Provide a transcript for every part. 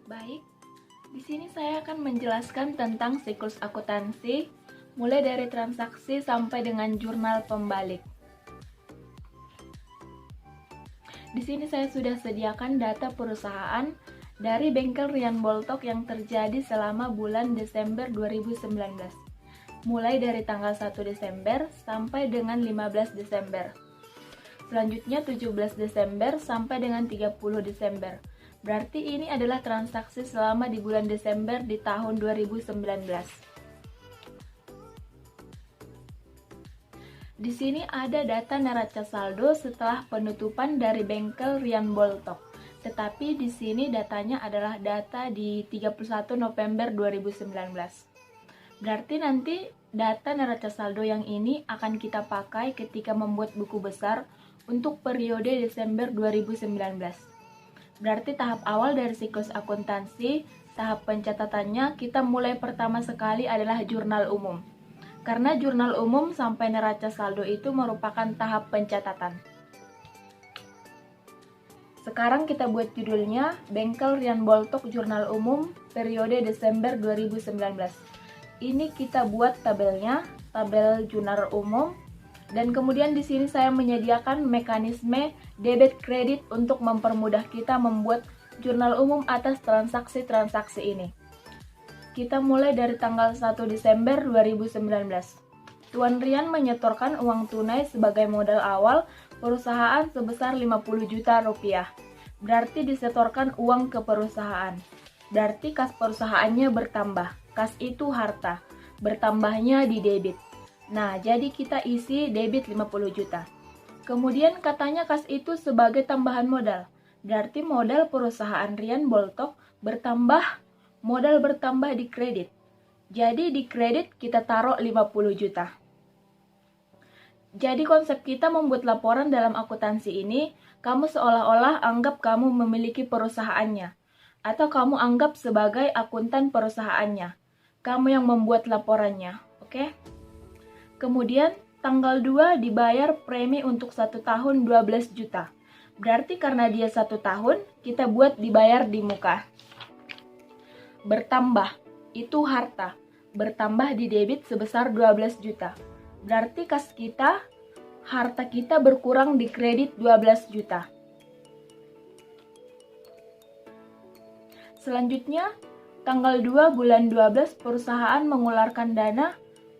Baik, di sini saya akan menjelaskan tentang siklus akuntansi, mulai dari transaksi sampai dengan jurnal pembalik. Di sini saya sudah sediakan data perusahaan dari bengkel Rian Boltok yang terjadi selama bulan Desember 2019. Mulai dari tanggal 1 Desember sampai dengan 15 Desember. Selanjutnya 17 Desember sampai dengan 30 Desember. Berarti ini adalah transaksi selama di bulan Desember di tahun 2019. Di sini ada data neraca saldo setelah penutupan dari bengkel Rian Boltok. Tetapi di sini datanya adalah data di 31 November 2019. Berarti nanti data neraca saldo yang ini akan kita pakai ketika membuat buku besar untuk periode Desember 2019. Berarti tahap awal dari siklus akuntansi, tahap pencatatannya kita mulai pertama sekali adalah jurnal umum. Karena jurnal umum sampai neraca saldo itu merupakan tahap pencatatan. Sekarang kita buat judulnya Bengkel Rian Boltok Jurnal Umum periode Desember 2019. Ini kita buat tabelnya, tabel jurnal umum. Dan kemudian di sini saya menyediakan mekanisme debit kredit untuk mempermudah kita membuat jurnal umum atas transaksi-transaksi ini. Kita mulai dari tanggal 1 Desember 2019. Tuan Rian menyetorkan uang tunai sebagai modal awal perusahaan sebesar 50 juta rupiah. Berarti disetorkan uang ke perusahaan. Berarti kas perusahaannya bertambah. Kas itu harta. Bertambahnya di debit. Nah, jadi kita isi debit 50 juta. Kemudian katanya kas itu sebagai tambahan modal. Berarti modal perusahaan Rian Boltok bertambah, modal bertambah di kredit. Jadi di kredit kita taruh 50 juta. Jadi konsep kita membuat laporan dalam akuntansi ini, kamu seolah-olah anggap kamu memiliki perusahaannya. Atau kamu anggap sebagai akuntan perusahaannya. Kamu yang membuat laporannya, oke? Kemudian tanggal 2 dibayar premi untuk 1 tahun 12 juta. Berarti karena dia 1 tahun, kita buat dibayar di muka. Bertambah, itu harta. Bertambah di debit sebesar 12 juta. Berarti kas kita, harta kita berkurang di kredit 12 juta. Selanjutnya, tanggal 2 bulan 12 perusahaan mengeluarkan dana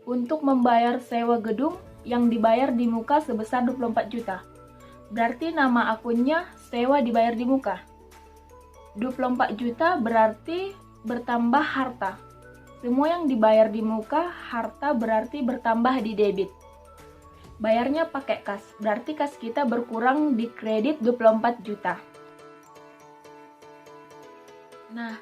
untuk membayar sewa gedung yang dibayar di muka sebesar 24 juta. Berarti nama akunnya sewa dibayar di muka. 24 juta berarti bertambah harta. Semua yang dibayar di muka, harta berarti bertambah di debit. Bayarnya pakai kas, berarti kas kita berkurang di kredit 24 juta. Nah,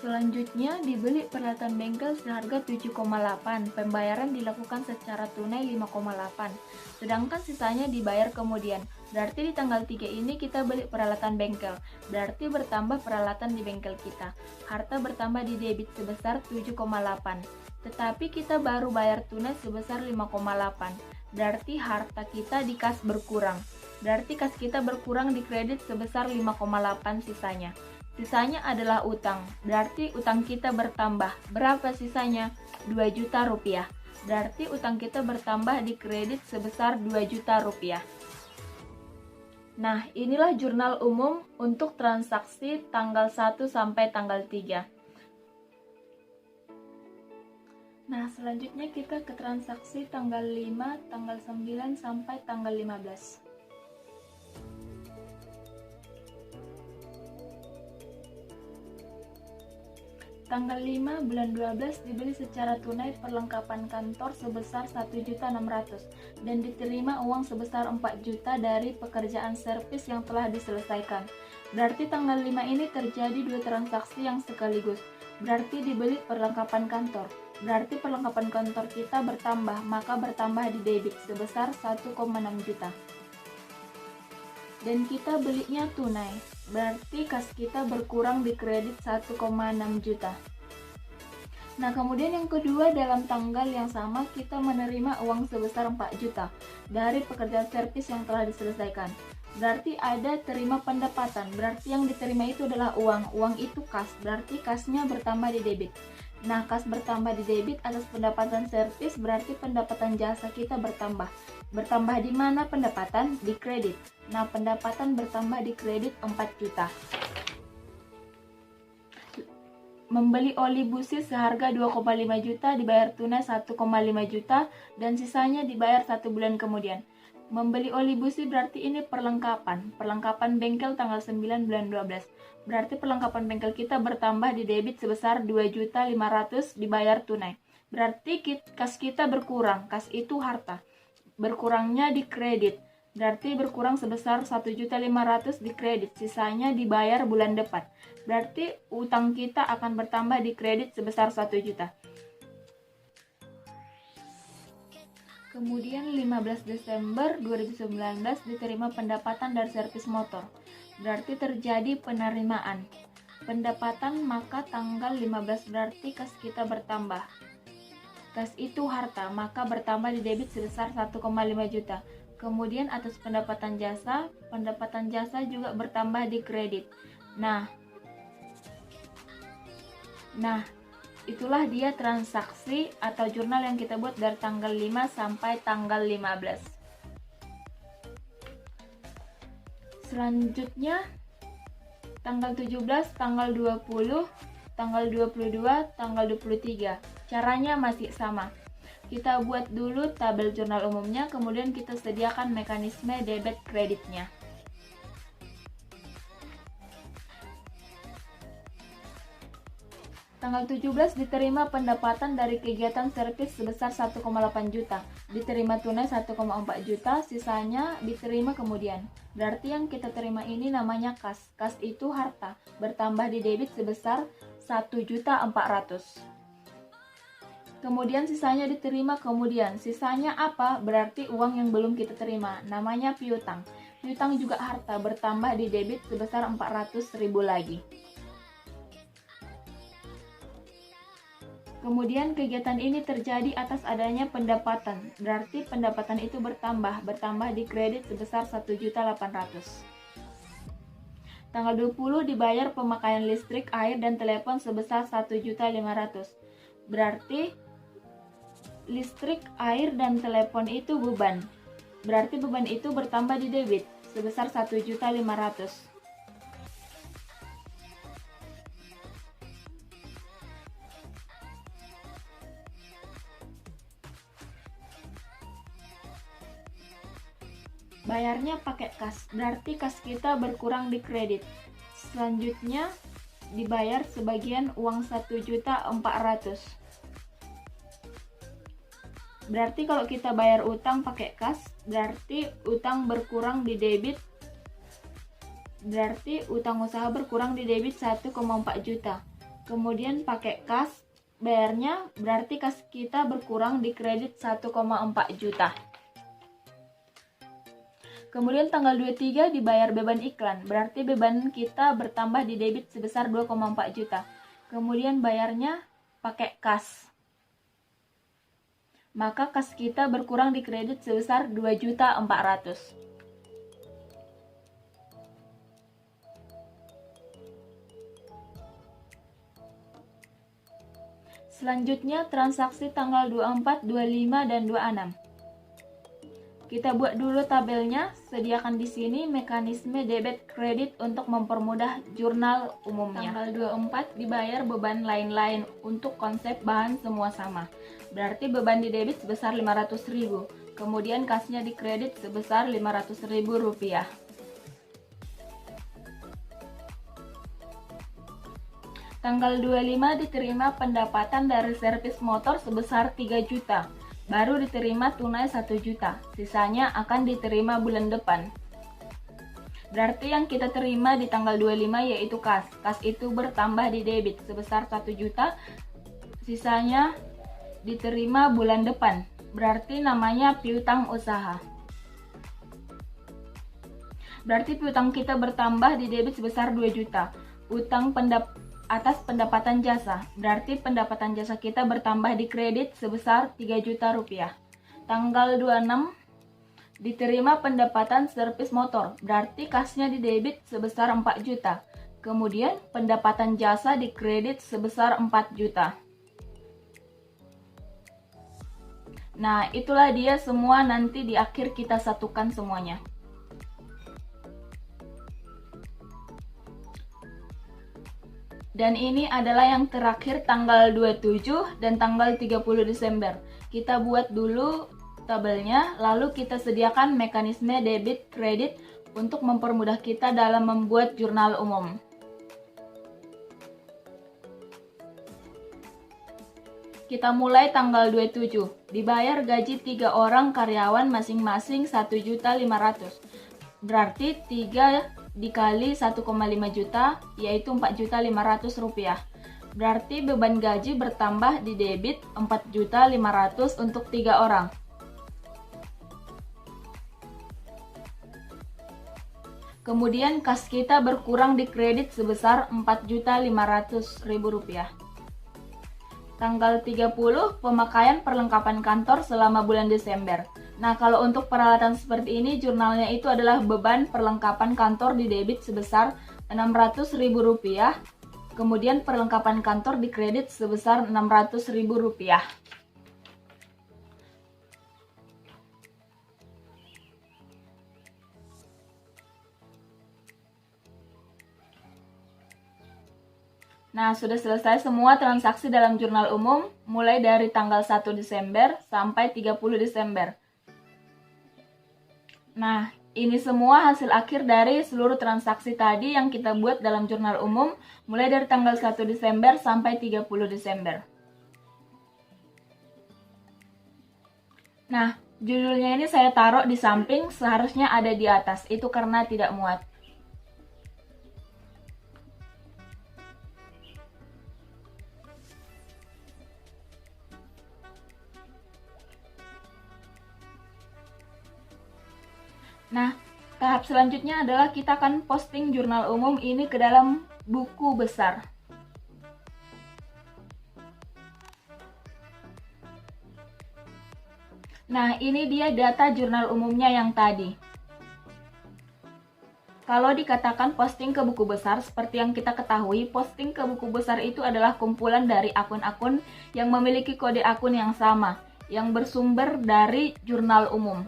selanjutnya dibeli peralatan bengkel seharga 7,8, pembayaran dilakukan secara tunai 5,8, sedangkan sisanya dibayar kemudian. Berarti di tanggal 3 ini kita beli peralatan bengkel, berarti bertambah peralatan di bengkel kita. Harta bertambah di debit sebesar 7,8, tetapi kita baru bayar tunai sebesar 5,8, berarti harta kita di kas berkurang. Berarti kas kita berkurang di kredit sebesar 5,8 sisanya. Sisanya adalah utang, berarti utang kita bertambah. Berapa sisanya? 2 juta rupiah. Berarti utang kita bertambah di kredit sebesar 2 juta rupiah. Nah, inilah jurnal umum untuk transaksi tanggal 1 sampai tanggal 3. Nah, selanjutnya kita ke transaksi tanggal 5, tanggal 9 sampai tanggal 15. Tanggal 5 bulan 12 dibeli secara tunai perlengkapan kantor sebesar 1.600.000 dan diterima uang sebesar 4 juta dari pekerjaan servis yang telah diselesaikan. Berarti tanggal 5 ini terjadi dua transaksi yang sekaligus. Berarti dibeli perlengkapan kantor. Berarti perlengkapan kantor kita bertambah, maka bertambah di debit sebesar 1,6 juta. Dan kita belinya tunai, berarti kas kita berkurang di kredit 1,6 juta. Nah, kemudian yang kedua dalam tanggal yang sama kita menerima uang sebesar 4 juta dari pekerjaan servis yang telah diselesaikan. Berarti ada terima pendapatan, berarti yang diterima itu adalah uang. Uang itu kas, berarti kasnya bertambah di debit. Nah, kas bertambah di debit atas pendapatan servis, berarti pendapatan jasa kita bertambah. Bertambah di mana pendapatan? Di kredit. Nah, pendapatan bertambah di kredit 4 juta. Membeli oli busi seharga 2,5 juta, dibayar tunai 1,5 juta, dan sisanya dibayar 1 bulan kemudian. Membeli oli busi berarti ini perlengkapan bengkel tanggal 9 bulan 12. Berarti perlengkapan bengkel kita bertambah di debit sebesar 2.500.000 dibayar tunai. Berarti kas kita berkurang, kas itu harta. Berkurangnya di kredit, berarti berkurang sebesar 1.500.000 di kredit, sisanya dibayar bulan depan. Berarti utang kita akan bertambah di kredit sebesar 1 juta. Kemudian 15 Desember 2019 diterima pendapatan dari servis motor. Berarti terjadi penerimaan pendapatan, maka tanggal 15 berarti kas kita bertambah. Kas itu harta, maka bertambah di debit sebesar 1,5 juta. Kemudian atas pendapatan jasa juga bertambah di kredit. Nah, itulah dia transaksi atau jurnal yang kita buat dari tanggal 5 sampai tanggal 15. Selanjutnya tanggal 17, tanggal 20, tanggal 22, tanggal 23. Caranya masih sama. Kita buat dulu tabel jurnal umumnya, kemudian kita sediakan mekanisme debit kreditnya. Tanggal 17 diterima pendapatan dari kegiatan servis sebesar 1,8 juta. Diterima tunai 1,4 juta, sisanya diterima kemudian. Berarti yang kita terima ini namanya kas. Kas itu harta, bertambah di debit sebesar 1.400.000. Kemudian sisanya diterima kemudian. Sisanya apa? Berarti uang yang belum kita terima, namanya piutang. Piutang juga harta, bertambah di debit sebesar 400.000 lagi. Kemudian kegiatan ini terjadi atas adanya pendapatan, berarti pendapatan itu bertambah di kredit sebesar 1.800.000. Tanggal 20 dibayar pemakaian listrik, air, dan telepon sebesar 1.500.000. Berarti listrik, air, dan telepon itu beban. Berarti beban itu bertambah di debit sebesar 1.500.000. Bayarnya pakai kas, berarti kas kita berkurang di kredit. Selanjutnya dibayar sebagian uang 1.400.000. Berarti kalau kita bayar utang pakai kas, berarti utang berkurang di debit. Berarti utang usaha berkurang di debit 1,4 juta. Kemudian pakai kas, bayarnya berarti kas kita berkurang di kredit 1,4 juta. Kemudian tanggal 23 dibayar beban iklan, berarti beban kita bertambah di debit sebesar 2,4 juta. Kemudian bayarnya pakai kas. Maka kas kita berkurang di kredit sebesar 2.400.000. Selanjutnya transaksi tanggal 24, 25, dan 26. Kita buat dulu tabelnya, sediakan di sini mekanisme debit kredit untuk mempermudah jurnal umumnya. Tanggal 24 dibayar beban lain-lain untuk konsep bahan semua sama. Berarti beban di debit sebesar 500.000, kemudian kasnya di kredit sebesar 500.000 rupiah. Tanggal 25 diterima pendapatan dari servis motor sebesar 3 juta. Baru diterima tunai 1 juta, sisanya akan diterima bulan depan. Berarti yang kita terima di tanggal 25 yaitu kas. Kas itu bertambah di debit sebesar 1 juta, sisanya diterima bulan depan. Berarti namanya piutang usaha. Berarti piutang kita bertambah di debit sebesar 2 juta. Utang atas pendapatan jasa, berarti pendapatan jasa kita bertambah di kredit sebesar 3 juta rupiah. Tanggal 26 Diterima pendapatan servis motor, berarti kasnya di debit sebesar 4 juta. Kemudian pendapatan jasa di kredit sebesar 4 juta. Nah, itulah dia semua, nanti di akhir kita satukan semuanya. Dan ini adalah yang terakhir tanggal 27 dan tanggal 30 Desember. Kita buat dulu tabelnya, lalu kita sediakan mekanisme debit kredit untuk mempermudah kita dalam membuat jurnal umum. Kita mulai tanggal 27. Dibayar gaji 3 orang karyawan masing-masing 1.500.000. Berarti 3 dikali 1,5 juta, yaitu 4.500.000 rupiah. Berarti beban gaji bertambah di debit 4.500.000 untuk 3 orang. Kemudian kas kita berkurang di kredit sebesar 4.500.000 rupiah. Tanggal 30 pemakaian perlengkapan kantor selama bulan Desember. Nah, kalau untuk peralatan seperti ini, jurnalnya itu adalah beban perlengkapan kantor di debit sebesar 600.000 rupiah. Kemudian perlengkapan kantor di kredit sebesar 600.000 rupiah. Nah, sudah selesai semua transaksi dalam jurnal umum, mulai dari tanggal 1 Desember sampai 30 Desember. Nah, ini semua hasil akhir dari seluruh transaksi tadi yang kita buat dalam jurnal umum, mulai dari tanggal 1 Desember sampai 30 Desember. Nah, judulnya ini saya taruh di samping, seharusnya ada di atas, itu karena tidak muat. Nah, tahap selanjutnya adalah kita akan posting jurnal umum ini ke dalam buku besar. Nah, ini dia data jurnal umumnya yang tadi. Kalau dikatakan posting ke buku besar, seperti yang kita ketahui, posting ke buku besar itu adalah kumpulan dari akun-akun yang memiliki kode akun yang sama, yang bersumber dari jurnal umum.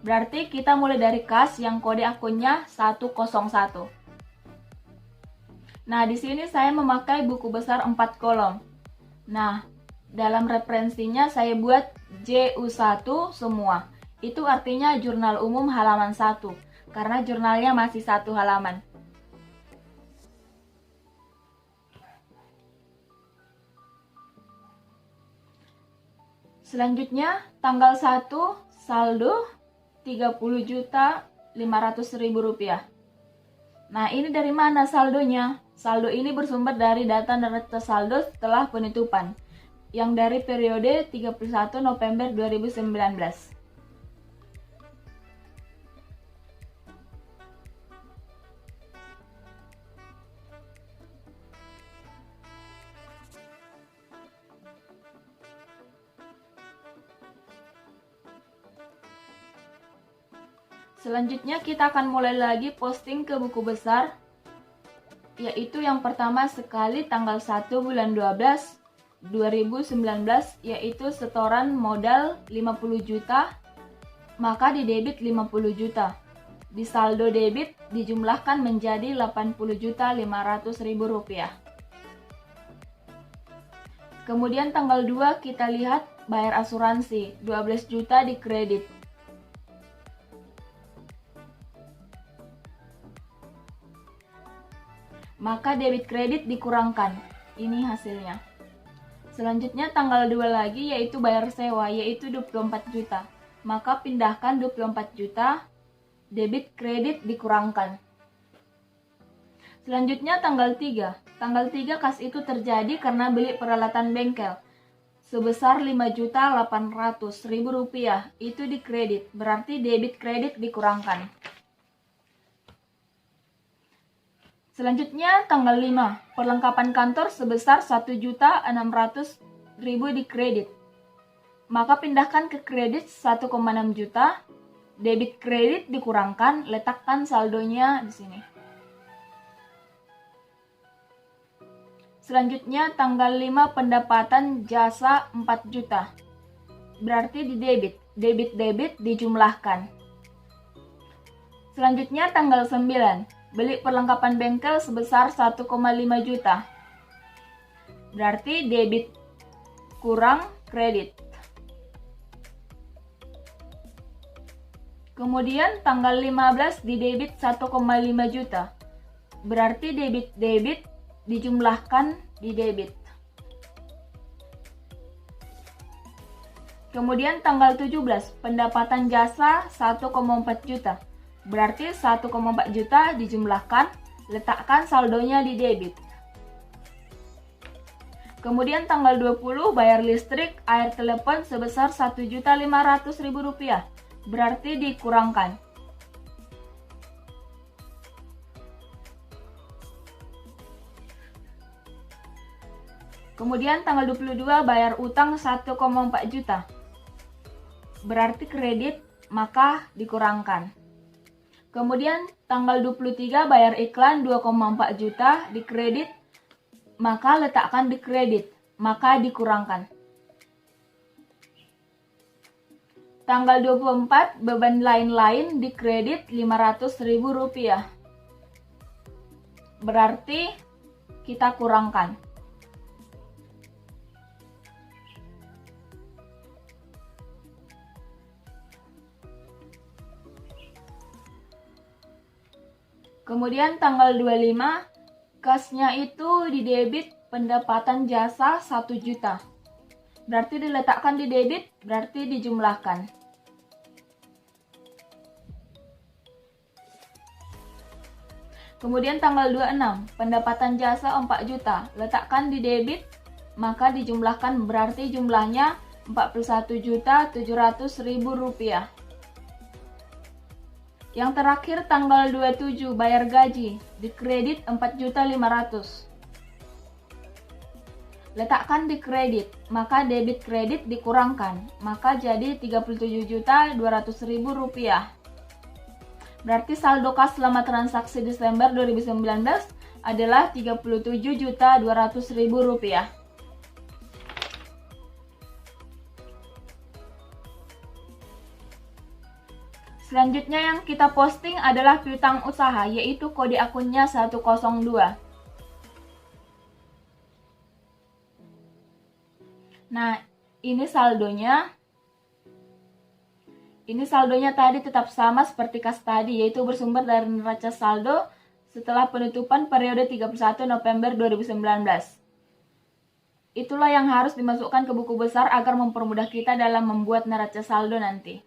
Berarti kita mulai dari kas yang kode akunnya 101. Nah, di sini saya memakai buku besar 4 kolom. Nah, dalam referensinya saya buat JU1 semua. Itu artinya jurnal umum halaman 1, karena jurnalnya masih 1 halaman. Selanjutnya, tanggal 1, saldo 30.500.000 rupiah. Nah, ini dari mana saldonya? Saldo ini bersumber dari data neraca saldo setelah penutupan, yang dari periode 31 November 2019. Selanjutnya kita akan mulai lagi posting ke buku besar, yaitu yang pertama sekali tanggal 1 bulan 12 2019, yaitu setoran modal 50 juta, maka di debit 50 juta. Di saldo debit dijumlahkan menjadi 80.500.000 rupiah. Kemudian tanggal 2 kita lihat bayar asuransi 12 juta di kredit. Maka debit kredit dikurangkan. Ini hasilnya. Selanjutnya tanggal 2 lagi yaitu bayar sewa, yaitu 24 juta. Maka pindahkan 24 juta, debit kredit dikurangkan. Selanjutnya tanggal 3. Tanggal 3 kas itu terjadi karena beli peralatan bengkel sebesar 5.800.000 rupiah. Itu di kredit, berarti debit kredit dikurangkan. Selanjutnya tanggal 5, perlengkapan kantor sebesar 1.600.000 di kredit. maka pindahkan ke kredit 1,6 juta. Debit kredit dikurangkan, letakkan saldonya di sini. Selanjutnya tanggal 5 pendapatan jasa 4 juta. Berarti di debit. Debit dijumlahkan. Selanjutnya tanggal 9. Beli perlengkapan bengkel sebesar 1,5 juta. Berarti debit kurang kredit. Kemudian tanggal 15 di debit 1,5 juta. Berarti debit dijumlahkan di debit. Kemudian tanggal 17 pendapatan jasa 1,4 juta. Berarti 1,4 juta dijumlahkan, letakkan saldonya di debit. Kemudian tanggal 20 bayar listrik, air, telepon sebesar Rp1.500.000. Berarti dikurangkan. Kemudian tanggal 22 bayar utang 1,4 juta. Berarti kredit, maka dikurangkan. Kemudian tanggal 23 bayar iklan 2,4 juta di kredit, maka letakkan di kredit, maka dikurangkan. Tanggal 24 beban lain-lain di kredit Rp500.000. Berarti kita kurangkan. Kemudian tanggal 25 kasnya itu di debit pendapatan jasa 1 juta. Berarti diletakkan di debit, berarti dijumlahkan. Kemudian tanggal 26, pendapatan jasa 4 juta. Letakkan di debit, maka dijumlahkan, berarti jumlahnya Rp41.700.000. Yang terakhir tanggal 27 bayar gaji, di kredit 4.500.000. Letakkan di kredit, maka debit kredit dikurangkan, maka jadi Rp37.200.000. Berarti saldo kas selama transaksi Desember 2019 adalah Rp37.200.000. Selanjutnya yang kita posting adalah piutang usaha, yaitu kode akunnya 102. Nah, ini saldonya. Ini saldonya tadi tetap sama seperti kas tadi, yaitu bersumber dari neraca saldo setelah penutupan periode 31 November 2019. Itulah yang harus dimasukkan ke buku besar agar mempermudah kita dalam membuat neraca saldo nanti.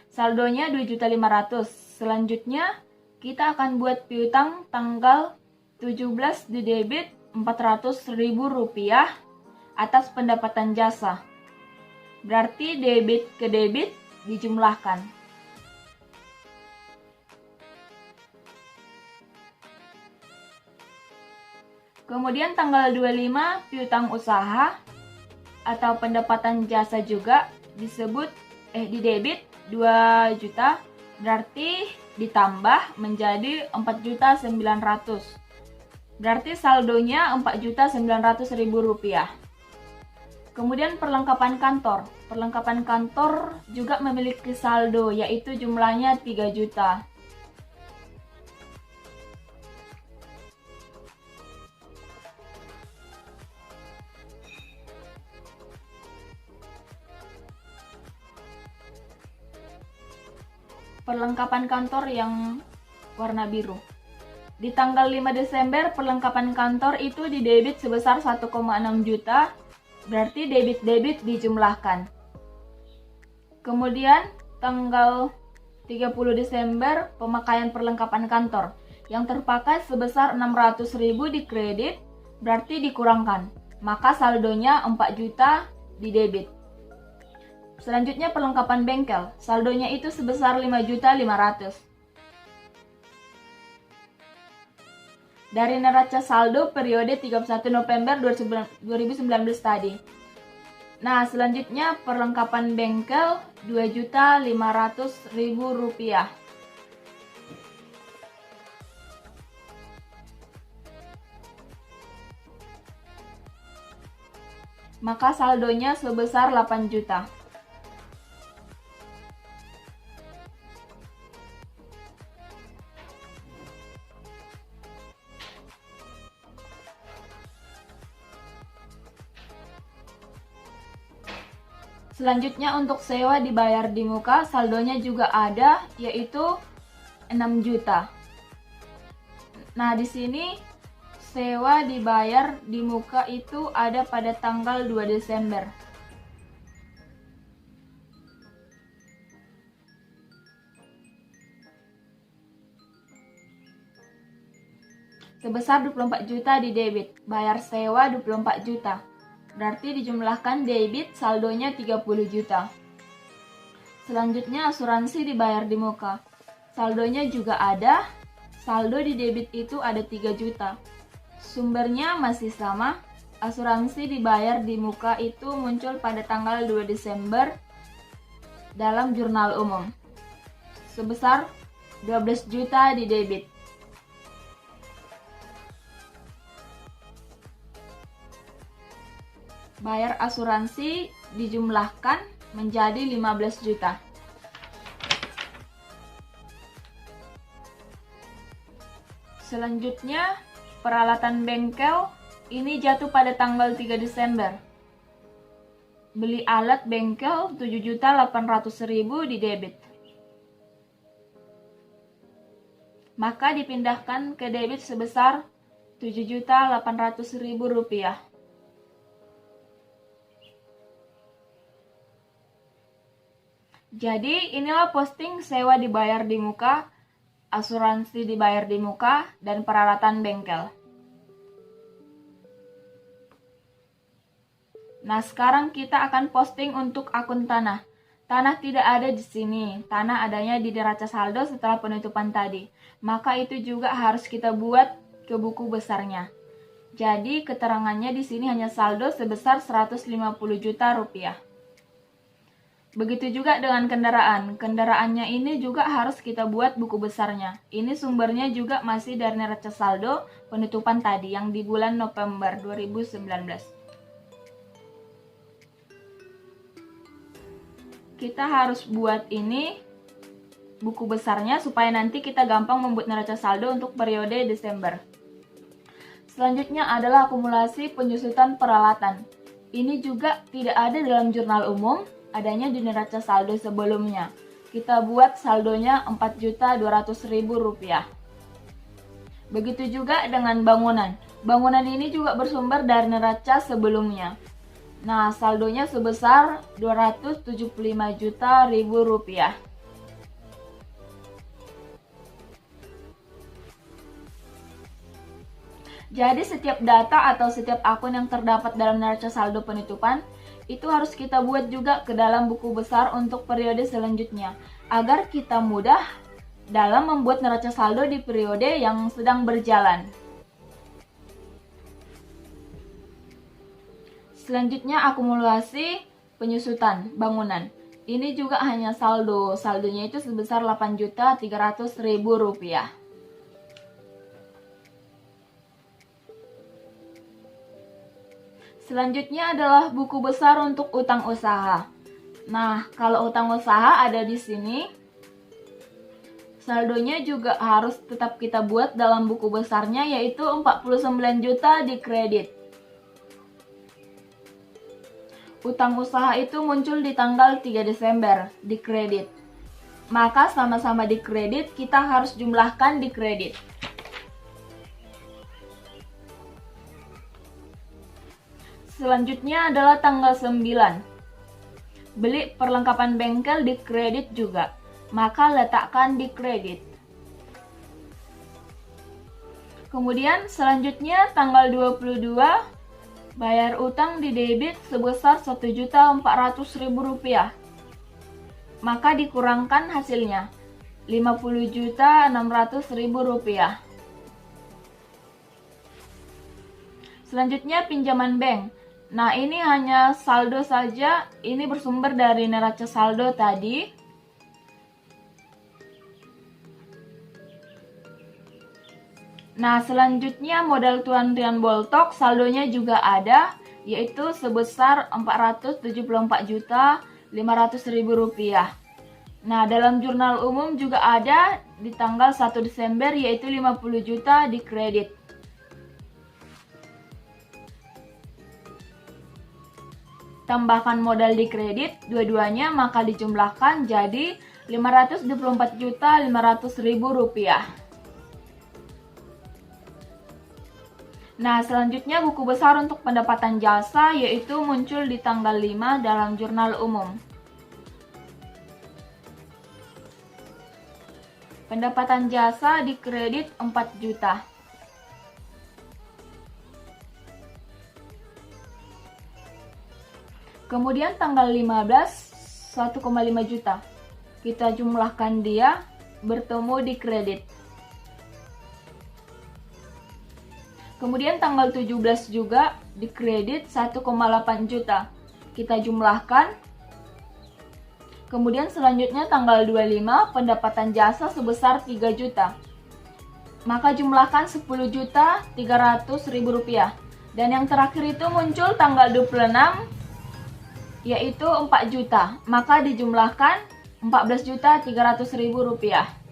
Saldonya 2.500.000. Selanjutnya, kita akan buat piutang tanggal 17 di debit Rp400.000 atas pendapatan jasa. Berarti debit ke debit dijumlahkan. Kemudian tanggal 25 piutang usaha atau pendapatan jasa juga disebut di debit 2 juta, berarti ditambah menjadi 4.900.000. Berarti saldonya Rp4.900.000. Kemudian perlengkapan kantor. Perlengkapan kantor juga memiliki saldo, yaitu jumlahnya 3 juta. Perlengkapan kantor yang warna biru. Di tanggal 5 Desember, perlengkapan kantor itu di debit sebesar 1,6 juta. Berarti debit dijumlahkan. Kemudian tanggal 30 Desember pemakaian perlengkapan kantor yang terpakai sebesar 600.000 di kredit, berarti dikurangkan. Maka saldonya 4 juta di debit. Selanjutnya perlengkapan bengkel, saldonya itu sebesar 5.500.000. Dari neraca saldo periode 31 November 2019 tadi. Nah, selanjutnya perlengkapan bengkel Rp2.500.000. Maka saldonya sebesar 8 juta. Selanjutnya untuk sewa dibayar di muka, saldonya juga ada, yaitu 6 juta. Nah, di sini sewa dibayar di muka itu ada pada tanggal 2 Desember. Sebesar 24 juta di debit, bayar sewa 24 juta. Berarti dijumlahkan debit saldonya 30 juta. Selanjutnya asuransi dibayar di muka. Saldonya juga ada. Saldo di debit itu ada 3 juta. Sumbernya masih sama. Asuransi dibayar di muka itu muncul pada tanggal 2 Desember dalam jurnal umum. Sebesar 12 juta di debit. Bayar asuransi dijumlahkan menjadi 15 juta. Selanjutnya, peralatan bengkel ini jatuh pada tanggal 3 Desember. Beli alat bengkel 7.800.000 di debit. Maka dipindahkan ke debit sebesar 7.800.000 rupiah. Jadi inilah posting sewa dibayar di muka, asuransi dibayar di muka, dan peralatan bengkel. Nah, sekarang kita akan posting untuk akun tanah. Tanah tidak ada di sini. Tanah adanya di neraca saldo setelah penutupan tadi. Maka itu juga harus kita buat ke buku besarnya. Jadi keterangannya di sini hanya saldo sebesar 150 juta rupiah. Begitu juga dengan kendaraan. Kendaraannya ini juga harus kita buat buku besarnya. Ini sumbernya juga masih dari neraca saldo penutupan tadi yang di bulan November 2019. Kita harus buat ini buku besarnya supaya nanti kita gampang membuat neraca saldo untuk periode Desember. Selanjutnya adalah akumulasi penyusutan peralatan. Ini juga tidak ada dalam jurnal umum, adanya di neraca saldo sebelumnya. Kita buat saldonya Rp4.200.000. Begitu juga dengan bangunan. Bangunan ini juga bersumber dari neraca sebelumnya. Nah, saldonya sebesar Rp275 juta. Jadi setiap data atau setiap akun yang terdapat dalam neraca saldo penutupan itu harus kita buat juga ke dalam buku besar untuk periode selanjutnya, agar kita mudah dalam membuat neraca saldo di periode yang sedang berjalan. Selanjutnya akumulasi penyusutan bangunan. Ini juga hanya saldo. Saldonya itu sebesar Rp8.300.000. Selanjutnya adalah buku besar untuk utang usaha. Nah, kalau utang usaha ada di sini. Saldonya juga harus tetap kita buat dalam buku besarnya, yaitu 49 juta di kredit. Utang usaha itu muncul di tanggal 3 Desember di kredit. Maka sama-sama di kredit, kita harus jumlahkan di kredit. Selanjutnya adalah tanggal 9. Beli perlengkapan bengkel di kredit juga. Maka letakkan di kredit. Kemudian selanjutnya tanggal 22 bayar utang di debit sebesar Rp1.400.000. Maka dikurangkan hasilnya Rp50.600.000. Selanjutnya pinjaman bank. Nah, ini hanya saldo saja, ini bersumber dari neraca saldo tadi. Nah, selanjutnya modal Tuan Rian Boltok saldonya juga ada, yaitu sebesar Rp474.500.000. Nah, dalam jurnal umum juga ada di tanggal 1 Desember yaitu 50 juta di kredit. Tambahkan modal di kredit dua-duanya maka dijumlahkan jadi Rp524.500.000. Nah, selanjutnya buku besar untuk pendapatan jasa yaitu muncul di tanggal 5 dalam jurnal umum. Pendapatan jasa di kredit 4 juta. Kemudian tanggal 15, 1,5 juta. Kita jumlahkan dia, bertemu di kredit. Kemudian tanggal 17 juga di kredit 1,8 juta. Kita jumlahkan. Kemudian selanjutnya tanggal 25 pendapatan jasa sebesar 3 juta. Maka jumlahkan Rp10.300.000. Dan yang terakhir itu muncul tanggal 26 yaitu 4 juta. Maka dijumlahkan Rp14.300.000.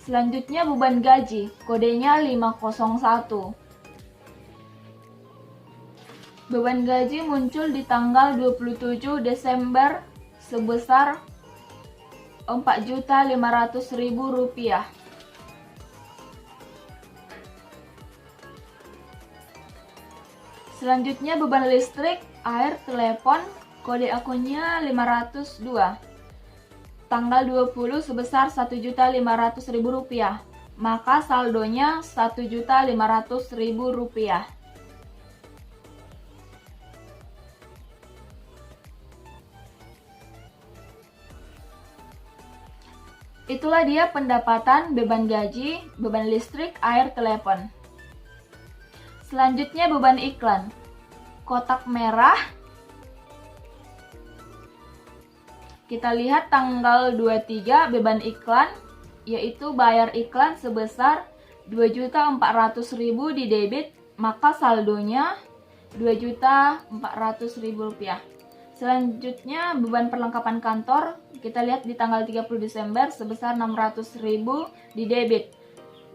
Selanjutnya beban gaji, kodenya 501. Beban gaji muncul di tanggal 27 Desember sebesar Rp4.500.000. Selanjutnya beban listrik, air, telepon, kode akunnya 502. Tanggal 20 sebesar Rp1.500.000. Maka saldonya Rp1.500.000. Itulah dia pendapatan beban gaji, beban listrik, air, telepon. Selanjutnya beban iklan. Kotak merah. Kita lihat tanggal 23 beban iklan, yaitu bayar iklan sebesar Rp2.400.000 di debit, maka saldonya Rp2.400.000. Selanjutnya beban perlengkapan kantor, kita lihat di tanggal 30 Desember sebesar Rp600.000 di debit.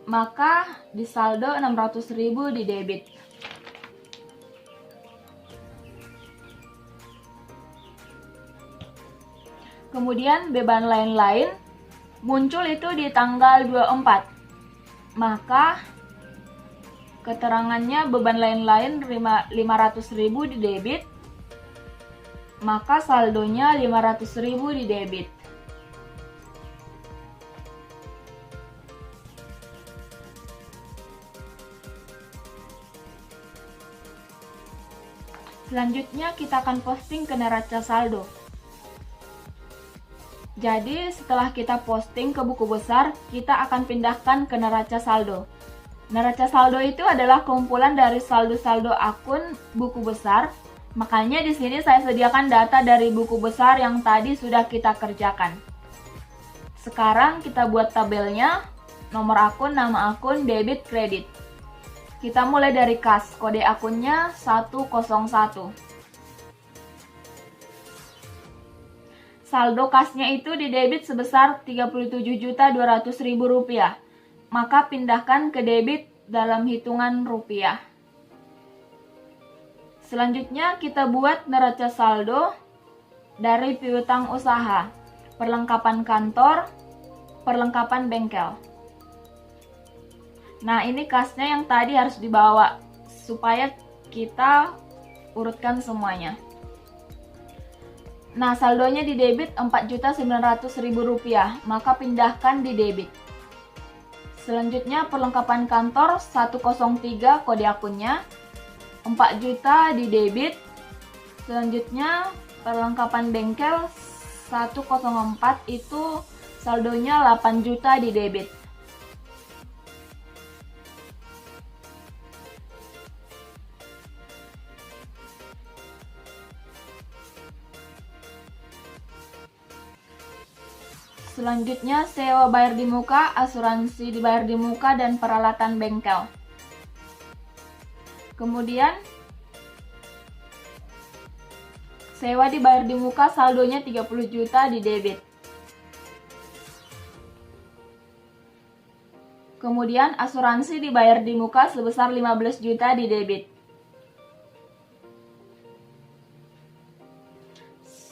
Maka di saldo Rp600.000 di debit. Kemudian beban lain-lain muncul itu di tanggal 24. Maka keterangannya beban lain-lain Rp500.000 di debit. Maka saldonya Rp500.000 di debit. Selanjutnya kita akan posting ke neraca saldo. Jadi setelah kita posting ke buku besar, kita akan pindahkan ke neraca saldo. Neraca saldo itu adalah kumpulan dari saldo-saldo akun buku besar. Makanya di sini saya sediakan data dari buku besar yang tadi sudah kita kerjakan. Sekarang kita buat tabelnya, nomor akun, nama akun, debit, kredit. Kita mulai dari kas, kode akunnya 101. Saldo kasnya itu di debit sebesar Rp37.200.000. Maka pindahkan ke debit dalam hitungan rupiah. Selanjutnya kita buat neraca saldo dari piutang usaha, perlengkapan kantor, perlengkapan bengkel. Nah, ini kasnya yang tadi harus dibawa supaya kita urutkan semuanya. Nah, saldonya di debit Rp4.900.000, maka pindahkan di debit. Selanjutnya perlengkapan kantor 103 kode akunnya. 4 juta di debit. Selanjutnya perlengkapan bengkel 104 itu saldonya 8 juta di debit. Selanjutnya, sewa bayar di muka, asuransi dibayar di muka, dan peralatan bengkel. Kemudian, sewa dibayar di muka, saldonya 30 juta di debit. Kemudian, asuransi dibayar di muka sebesar 15 juta di debit.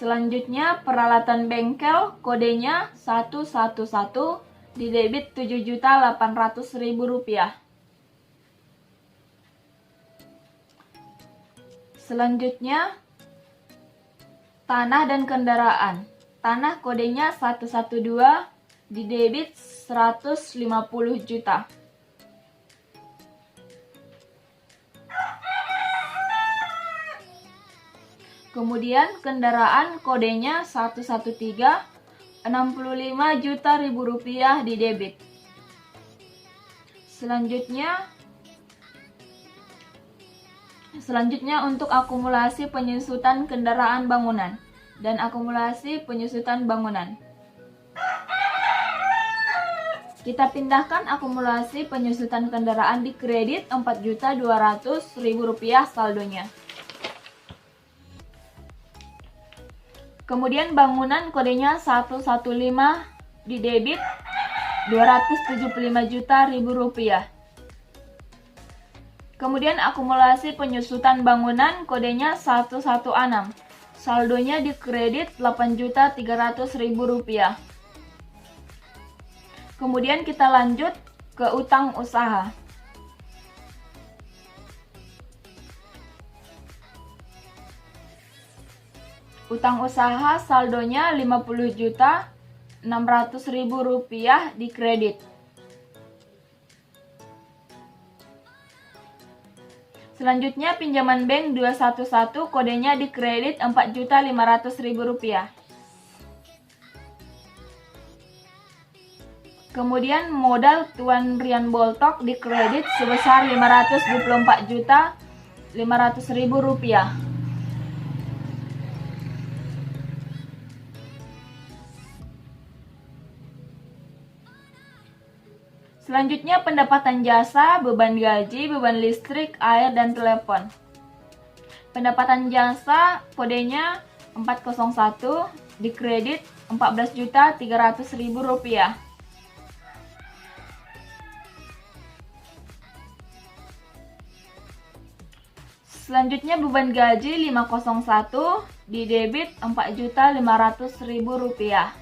Selanjutnya, peralatan bengkel, kodenya 111, di debit 7.800.000 rupiah. Selanjutnya, tanah dan kendaraan. Tanah kodenya 112, di debit 150 juta. Kemudian kendaraan kodenya 113, 65 juta rupiah di debit. Selanjutnya untuk akumulasi penyusutan kendaraan bangunan dan akumulasi penyusutan bangunan. Kita pindahkan akumulasi penyusutan kendaraan di kredit 4.200.000 rupiah saldonya. Kemudian bangunan kodenya 115, di debit 275 juta rupiah. Kemudian akumulasi penyusutan bangunan kodenya 116, saldonya di kredit 8.300.000 rupiah. Kemudian kita lanjut ke utang usaha. Utang usaha saldonya 50.600.000 rupiah di kredit. Selanjutnya pinjaman bank 211, kodenya di kredit 4.500.000 rupiah. Kemudian modal Tuan Rian Boltok di kredit sebesar 524.500.000 rupiah. Selanjutnya pendapatan jasa, beban gaji, beban listrik, air, dan telepon. Pendapatan jasa kodenya 401, di kredit 14.300.000 rupiah. Selanjutnya beban gaji 501, di debit 4.500.000 rupiah.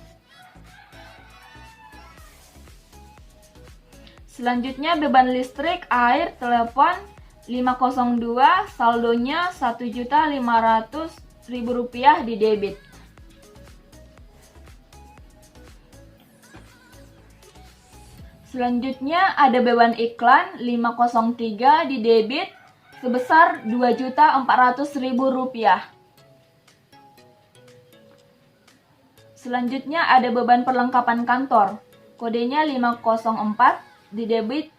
Selanjutnya beban listrik, air, telepon 502, saldonya 1.500.000 rupiah di debit. Selanjutnya ada beban iklan 503, di debit sebesar 2.400.000 rupiah. Selanjutnya ada beban perlengkapan kantor, kodenya 504, di debit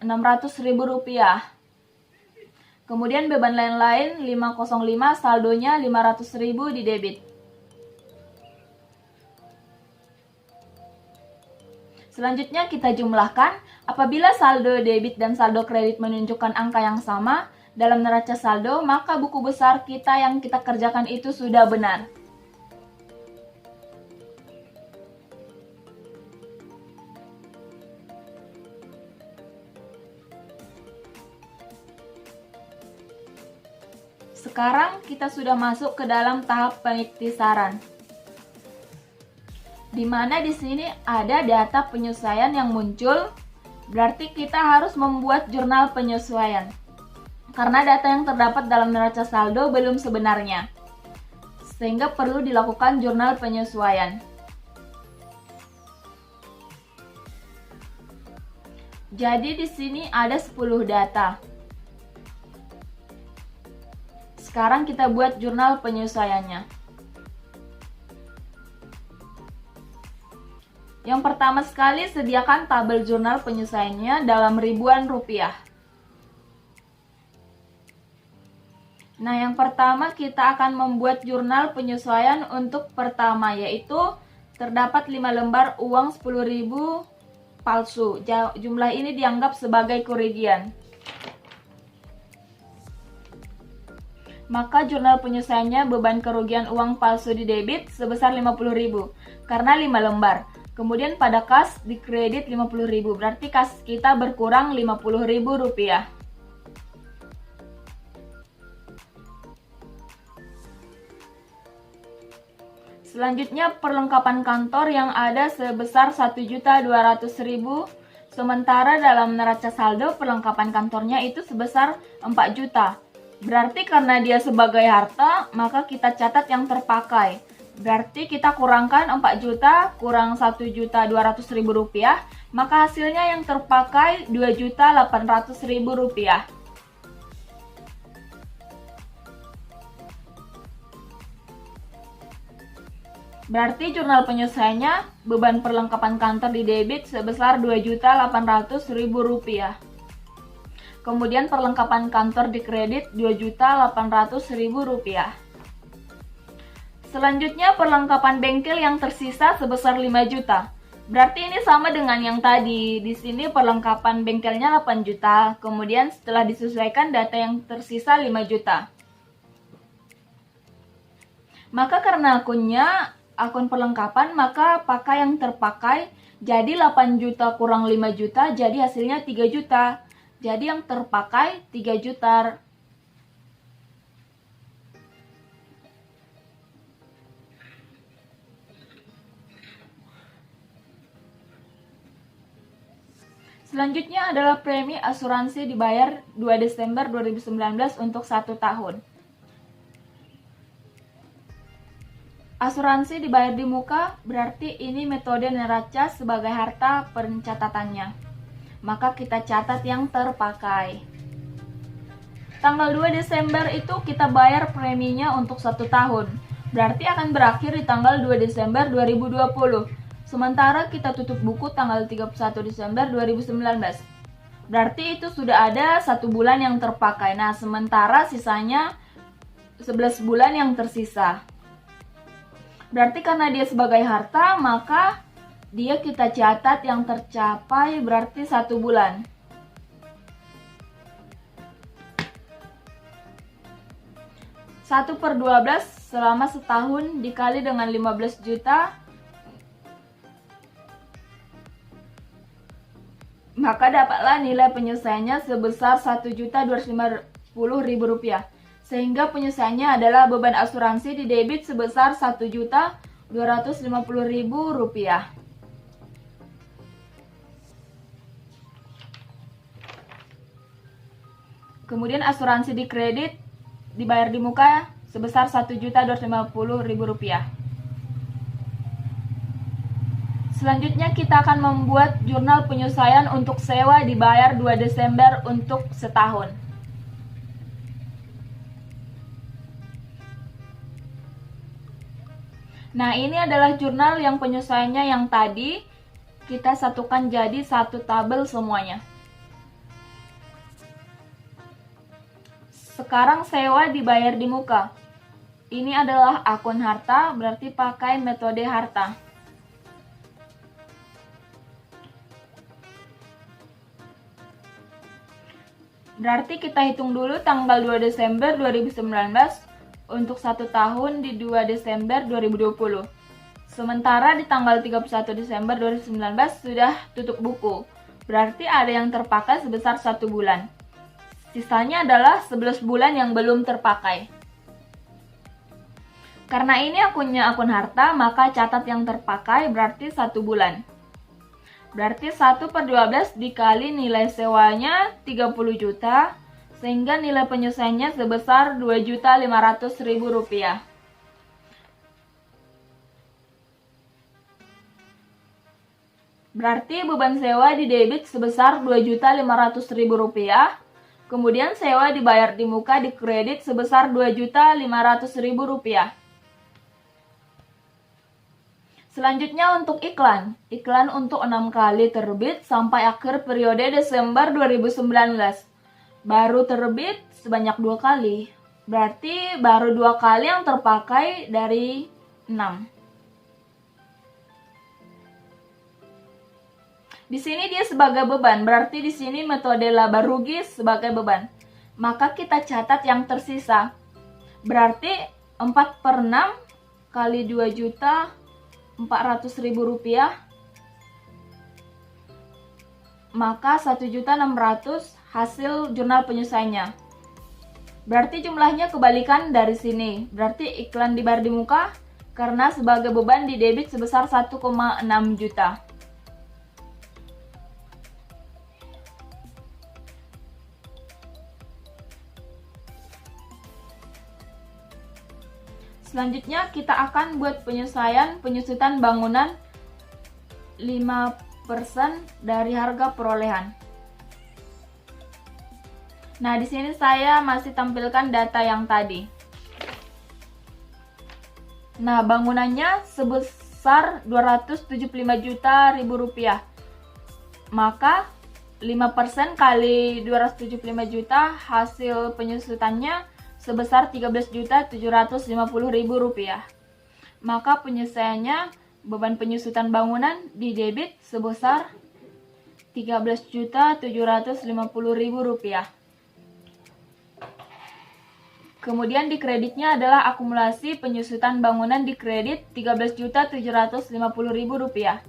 600.000 rupiah. Kemudian beban lain-lain 505, saldonya 500.000 di debit. Selanjutnya kita jumlahkan. Apabila saldo debit dan saldo kredit menunjukkan angka yang sama dalam neraca saldo, maka buku besar kita yang kita kerjakan itu sudah benar. Sekarang kita sudah masuk ke dalam tahap pengiktisaran. Di mana di sini ada data penyesuaian yang muncul, berarti kita harus membuat jurnal penyesuaian. Karena data yang terdapat dalam neraca saldo belum sebenarnya, sehingga perlu dilakukan jurnal penyesuaian. Jadi di sini ada 10 data. Sekarang kita buat jurnal penyesuaiannya. Yang pertama sekali, sediakan tabel jurnal penyesuaiannya dalam ribuan rupiah. Nah, yang pertama kita akan membuat jurnal penyesuaian untuk pertama, yaitu terdapat 5 lembar uang 10.000 palsu. Jumlah ini dianggap sebagai kerugian. Maka jurnal penyelesaiannya beban kerugian uang palsu di debit sebesar 50.000 karena 5 lembar. Kemudian pada kas dikredit 50.000, berarti kas kita berkurang 50.000 rupiah. Selanjutnya perlengkapan kantor yang ada sebesar 1.200.000, sementara dalam neraca saldo perlengkapan kantornya itu sebesar 4 juta. Berarti karena dia sebagai harta, maka kita catat yang terpakai. Berarti kita kurangkan 4 juta kurang 1.200.000 rupiah, maka hasilnya yang terpakai 2.800.000 rupiah. Berarti jurnal penyelesaiannya beban perlengkapan kantor di debit sebesar 2.800.000 rupiah. Kemudian perlengkapan kantor di kredit 2.800.000 rupiah. Selanjutnya perlengkapan bengkel yang tersisa sebesar 5 juta. Berarti ini sama dengan yang tadi. Di sini perlengkapan bengkelnya 8 juta. Kemudian setelah disesuaikan data yang tersisa 5 juta. Maka karena akun perlengkapan, maka pakai yang terpakai. Jadi 8 juta kurang 5 juta, jadi hasilnya 3 juta. Jadi yang terpakai 3 juta. Selanjutnya adalah premi asuransi dibayar 2 Desember 2019 untuk 1 tahun. Asuransi dibayar di muka berarti ini metode neraca sebagai harta pencatatannya. Maka kita catat yang terpakai. Tanggal 2 Desember itu kita bayar preminya untuk 1 tahun. Berarti akan berakhir di tanggal 2 Desember 2020. Sementara kita tutup buku tanggal 31 Desember 2019. Berarti itu sudah ada 1 bulan yang terpakai. Nah, sementara sisanya 11 bulan yang tersisa. Berarti karena dia sebagai harta, maka dia kita catat yang tercapai berarti 1 bulan. Satu per 12 selama setahun dikali dengan 15 juta, maka dapatlah nilai penyelesaiannya sebesar 1.250.000 rupiah. Sehingga penyelesaiannya adalah beban asuransi di debit sebesar 1.250.000 rupiah. Kemudian asuransi di kredit dibayar di muka sebesar 1.250.000 rupiah. Selanjutnya kita akan membuat jurnal penyelesaian untuk sewa dibayar 2 Desember untuk setahun. Nah, ini adalah jurnal yang penyelesaiannya yang tadi kita satukan jadi satu tabel semuanya. Sekarang sewa dibayar di muka. Ini adalah akun harta, berarti pakai metode harta. Berarti kita hitung dulu tanggal 2 Desember 2019 untuk 1 tahun di 2 Desember 2020. Sementara di tanggal 31 Desember 2019 sudah tutup buku. Berarti ada yang terpakai sebesar 1 bulan. Sisanya adalah 11 bulan yang belum terpakai. Karena ini akunnya akun harta, maka catat yang terpakai berarti 1 bulan. Berarti 1 per 12 dikali nilai sewanya 30 juta, sehingga nilai penyelesaiannya sebesar 2.500.000 rupiah. Berarti beban sewa di debit sebesar 2.500.000 rupiah, kemudian sewa dibayar di muka di kredit sebesar 2.500.000 rupiah. Selanjutnya untuk iklan. Iklan untuk 6 kali terbit sampai akhir periode Desember 2019. Baru terbit sebanyak 2 kali. Berarti baru 2 kali yang terpakai dari 6. Di sini dia sebagai beban, berarti di sini metode laba rugi sebagai beban. Maka kita catat yang tersisa. Berarti 4/6 kali 2.400.000 rupiah, maka 1.600.000 hasil jurnal penyelesaiannya. Berarti jumlahnya kebalikan dari sini. Berarti iklan dibayar di muka karena sebagai beban di debit sebesar 1,6 juta. Selanjutnya kita akan buat penyelesaian penyusutan bangunan 5% dari harga perolehan. Nah, di sini saya masih tampilkan data yang tadi. Nah, bangunannya sebesar 275 juta rupiah. Maka 5% kali 275 juta hasil penyusutannya sebesar 13.750.000 rupiah. Maka penyelesaiannya beban penyusutan bangunan di debit sebesar 13.750.000 rupiah. Kemudian di kreditnya adalah akumulasi penyusutan bangunan di kredit 13.750.000 rupiah.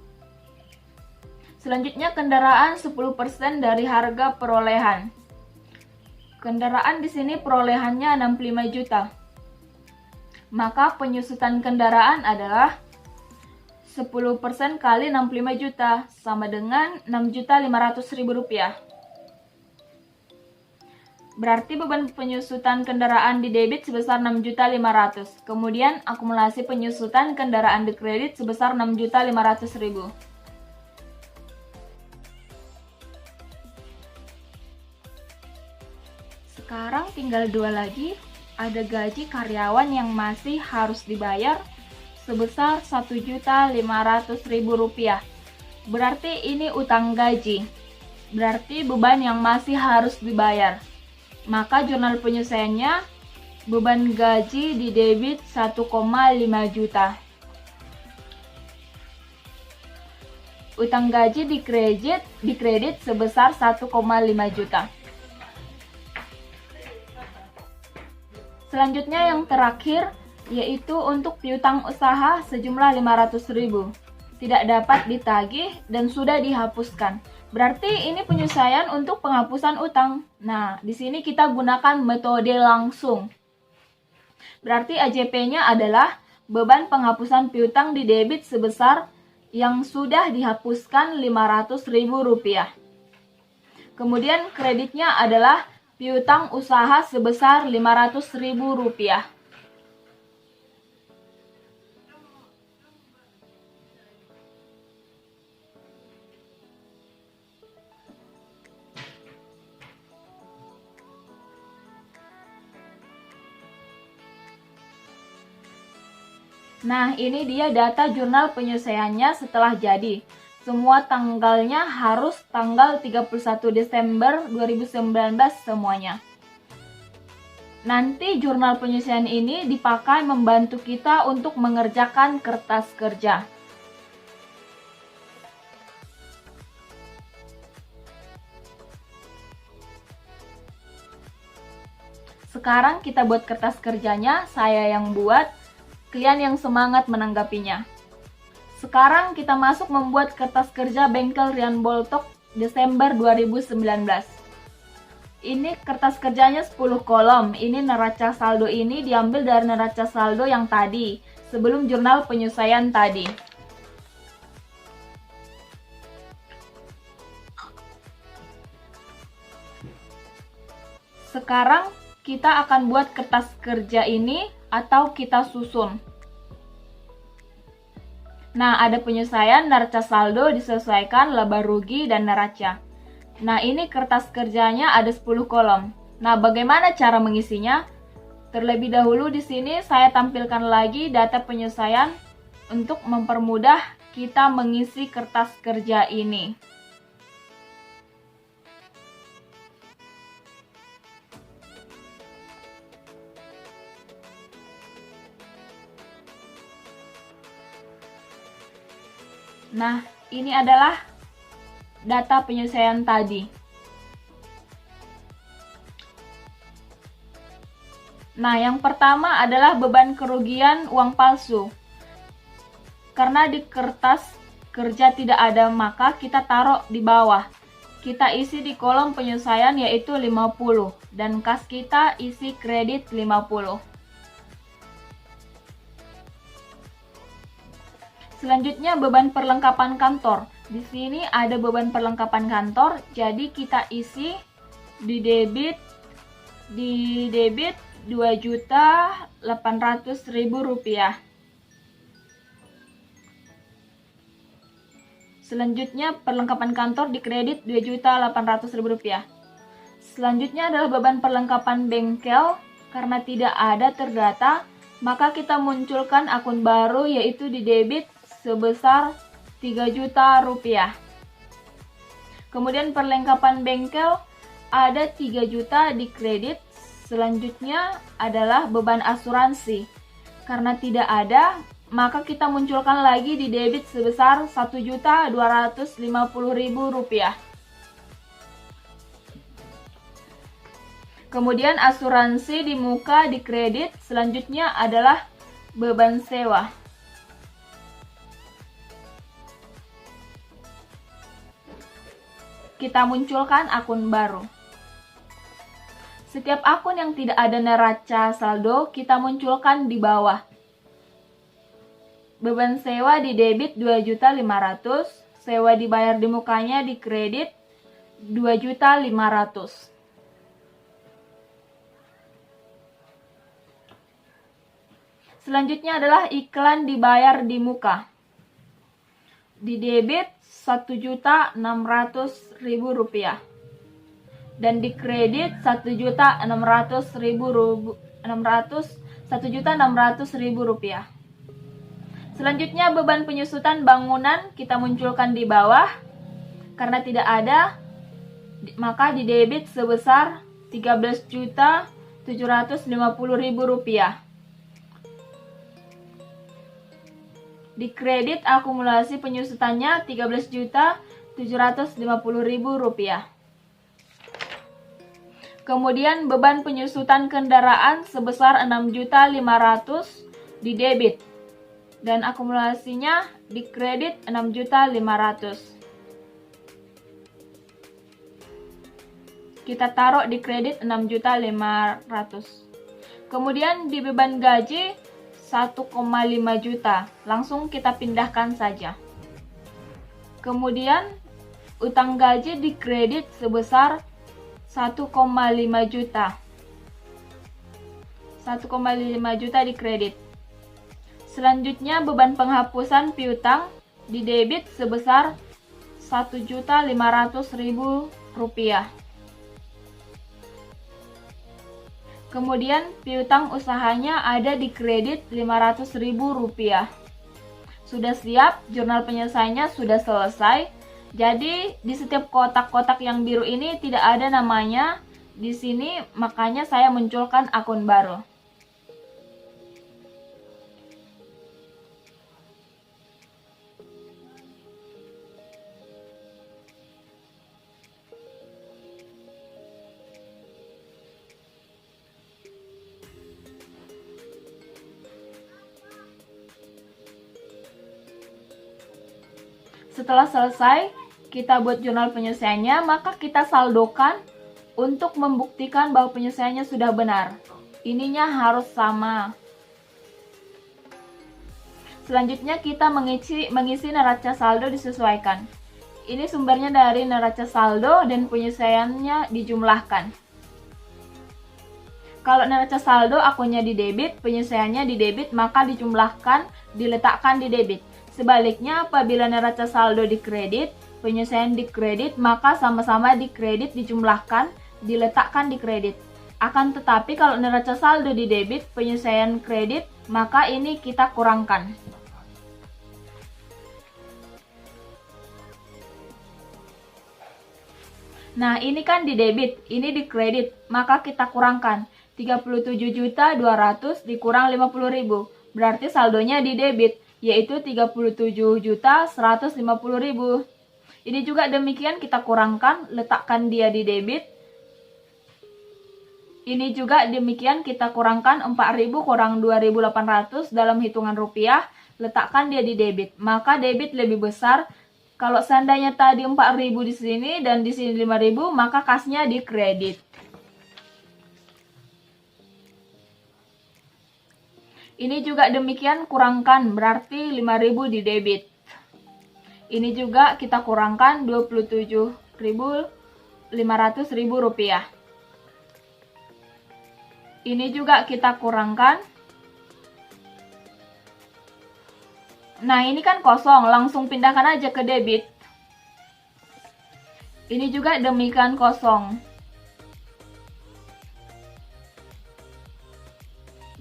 Selanjutnya kendaraan 10% dari harga perolehan. Kendaraan di sini perolehannya 65 juta. Maka penyusutan kendaraan adalah 10% kali 65 juta sama dengan 6.500.000 rupiah. Berarti beban penyusutan kendaraan di debit sebesar 6.500.000. Kemudian akumulasi penyusutan kendaraan di kredit sebesar 6.500.000. Sekarang tinggal dua lagi, ada gaji karyawan yang masih harus dibayar sebesar 1.500.000 rupiah. Berarti ini utang gaji. Berarti beban yang masih harus dibayar. Maka jurnal penyelesaiannya beban gaji di debit 1,5 juta. Utang gaji di kredit sebesar 1,5 juta. Selanjutnya yang terakhir yaitu untuk piutang usaha sejumlah 500.000. Tidak dapat ditagih dan sudah dihapuskan. Berarti ini penyelesaian untuk penghapusan utang. Nah, di sini kita gunakan metode langsung. Berarti AJP-nya adalah beban penghapusan piutang di debit sebesar yang sudah dihapuskan 500.000 rupiah. Kemudian kreditnya adalah piutang usaha sebesar 500.000 rupiah. Nah, ini dia data jurnal penyelesaiannya setelah jadi. Semua tanggalnya harus tanggal 31 Desember 2019 semuanya. Nanti jurnal penyelesaian ini dipakai membantu kita untuk mengerjakan kertas kerja. Sekarang kita buat kertas kerjanya, saya yang buat. Kalian yang semangat menanggapinya. Sekarang kita masuk membuat kertas kerja bengkel Rian Boltok Desember 2019. Ini kertas kerjanya 10 kolom. Ini neraca saldo ini diambil dari neraca saldo yang tadi, sebelum jurnal penyelesaian tadi. Sekarang kita akan buat kertas kerja ini atau kita susun. Nah, ada penyelesaian neraca saldo disesuaikan laba rugi dan neraca. Nah, ini kertas kerjanya ada 10 kolom. Nah, bagaimana cara mengisinya? Terlebih dahulu di sini saya tampilkan lagi data penyelesaian untuk mempermudah kita mengisi kertas kerja ini. Nah, ini adalah data penyelesaian tadi. Nah, yang pertama adalah beban kerugian uang palsu. Karena di kertas kerja tidak ada, maka kita taruh di bawah. Kita isi di kolom penyelesaian yaitu 50 dan kas kita isi kredit 50. Selanjutnya beban perlengkapan kantor. Di sini ada beban perlengkapan kantor, jadi kita isi di debit 2.800.000 rupiah. Selanjutnya perlengkapan kantor di kredit 2.800.000 rupiah. Selanjutnya adalah beban perlengkapan bengkel. Karena tidak ada terdata, maka kita munculkan akun baru yaitu di debit sebesar 3 juta rupiah. Kemudian perlengkapan bengkel ada 3 juta di kredit. Selanjutnya adalah beban asuransi. Karena tidak ada, maka kita munculkan lagi di debit sebesar 1.250.000 rupiah. Kemudian asuransi di muka di kredit. Selanjutnya adalah beban sewa. Kita munculkan akun baru. Setiap akun yang tidak ada neraca saldo kita munculkan di bawah. Beban sewa di debit 2.500.000, sewa dibayar di mukanya di kredit 2.500.000. Selanjutnya adalah iklan dibayar di muka. Di debit 1.600.000 rupiah. Dan di kredit 1.600.000 rupiah. Selanjutnya beban penyusutan bangunan kita munculkan di bawah. Karena tidak ada, maka di debit sebesar 13.750.000 rupiah. Di kredit akumulasi penyusutannya 13.750.000 rupiah. Kemudian beban penyusutan kendaraan sebesar 6.500.000 di debit dan akumulasinya di kredit 6.500.000. Kita taruh di kredit 6.500.000. Kemudian di beban gaji 1,5 juta. Langsung kita pindahkan saja. Kemudian utang gaji di kredit sebesar 1,5 juta. 1,5 juta di kredit. Selanjutnya beban penghapusan piutang di debit sebesar 1.500.000 rupiah. Kemudian piutang usahanya ada di kredit 500.000 rupiah. Sudah siap, jurnal penyelesaiannya sudah selesai. Jadi di setiap kotak-kotak yang biru ini tidak ada namanya di sini, makanya saya munculkan akun baru. Setelah selesai, kita buat jurnal penyelesaiannya, maka kita saldokan untuk membuktikan bahwa penyelesaiannya sudah benar. Ininya harus sama. Selanjutnya kita mengisi neraca saldo disesuaikan. Ini sumbernya dari neraca saldo dan penyelesaiannya dijumlahkan. Kalau neraca saldo akunnya di debit, penyelesaiannya di debit, maka dijumlahkan, diletakkan di debit. Sebaliknya, apabila neraca saldo di kredit, penyelesaian di kredit, maka sama-sama di kredit dijumlahkan, diletakkan di kredit. Akan tetapi kalau neraca saldo di debit, penyelesaian kredit, maka ini kita kurangkan. Nah, ini kan di debit, ini di kredit, maka kita kurangkan. 37.200.000 dikurang 50.000, berarti saldonya di debit, yaitu 37.150.000. Ini juga demikian, kita kurangkan, letakkan dia di debit. Ini juga demikian, kita kurangkan 4.000 kurang 2.800 dalam hitungan rupiah, letakkan dia di debit. Maka debit lebih besar. Kalau seandainya tadi 4.000 di sini dan di sini 5.000, maka kasnya di kredit. Ini juga demikian, kurangkan, berarti 5.000 di debit. Ini juga kita kurangkan 27.500 rupiah. Ini juga kita kurangkan. Nah, ini kan kosong, langsung pindahkan aja ke debit. Ini juga demikian kosong.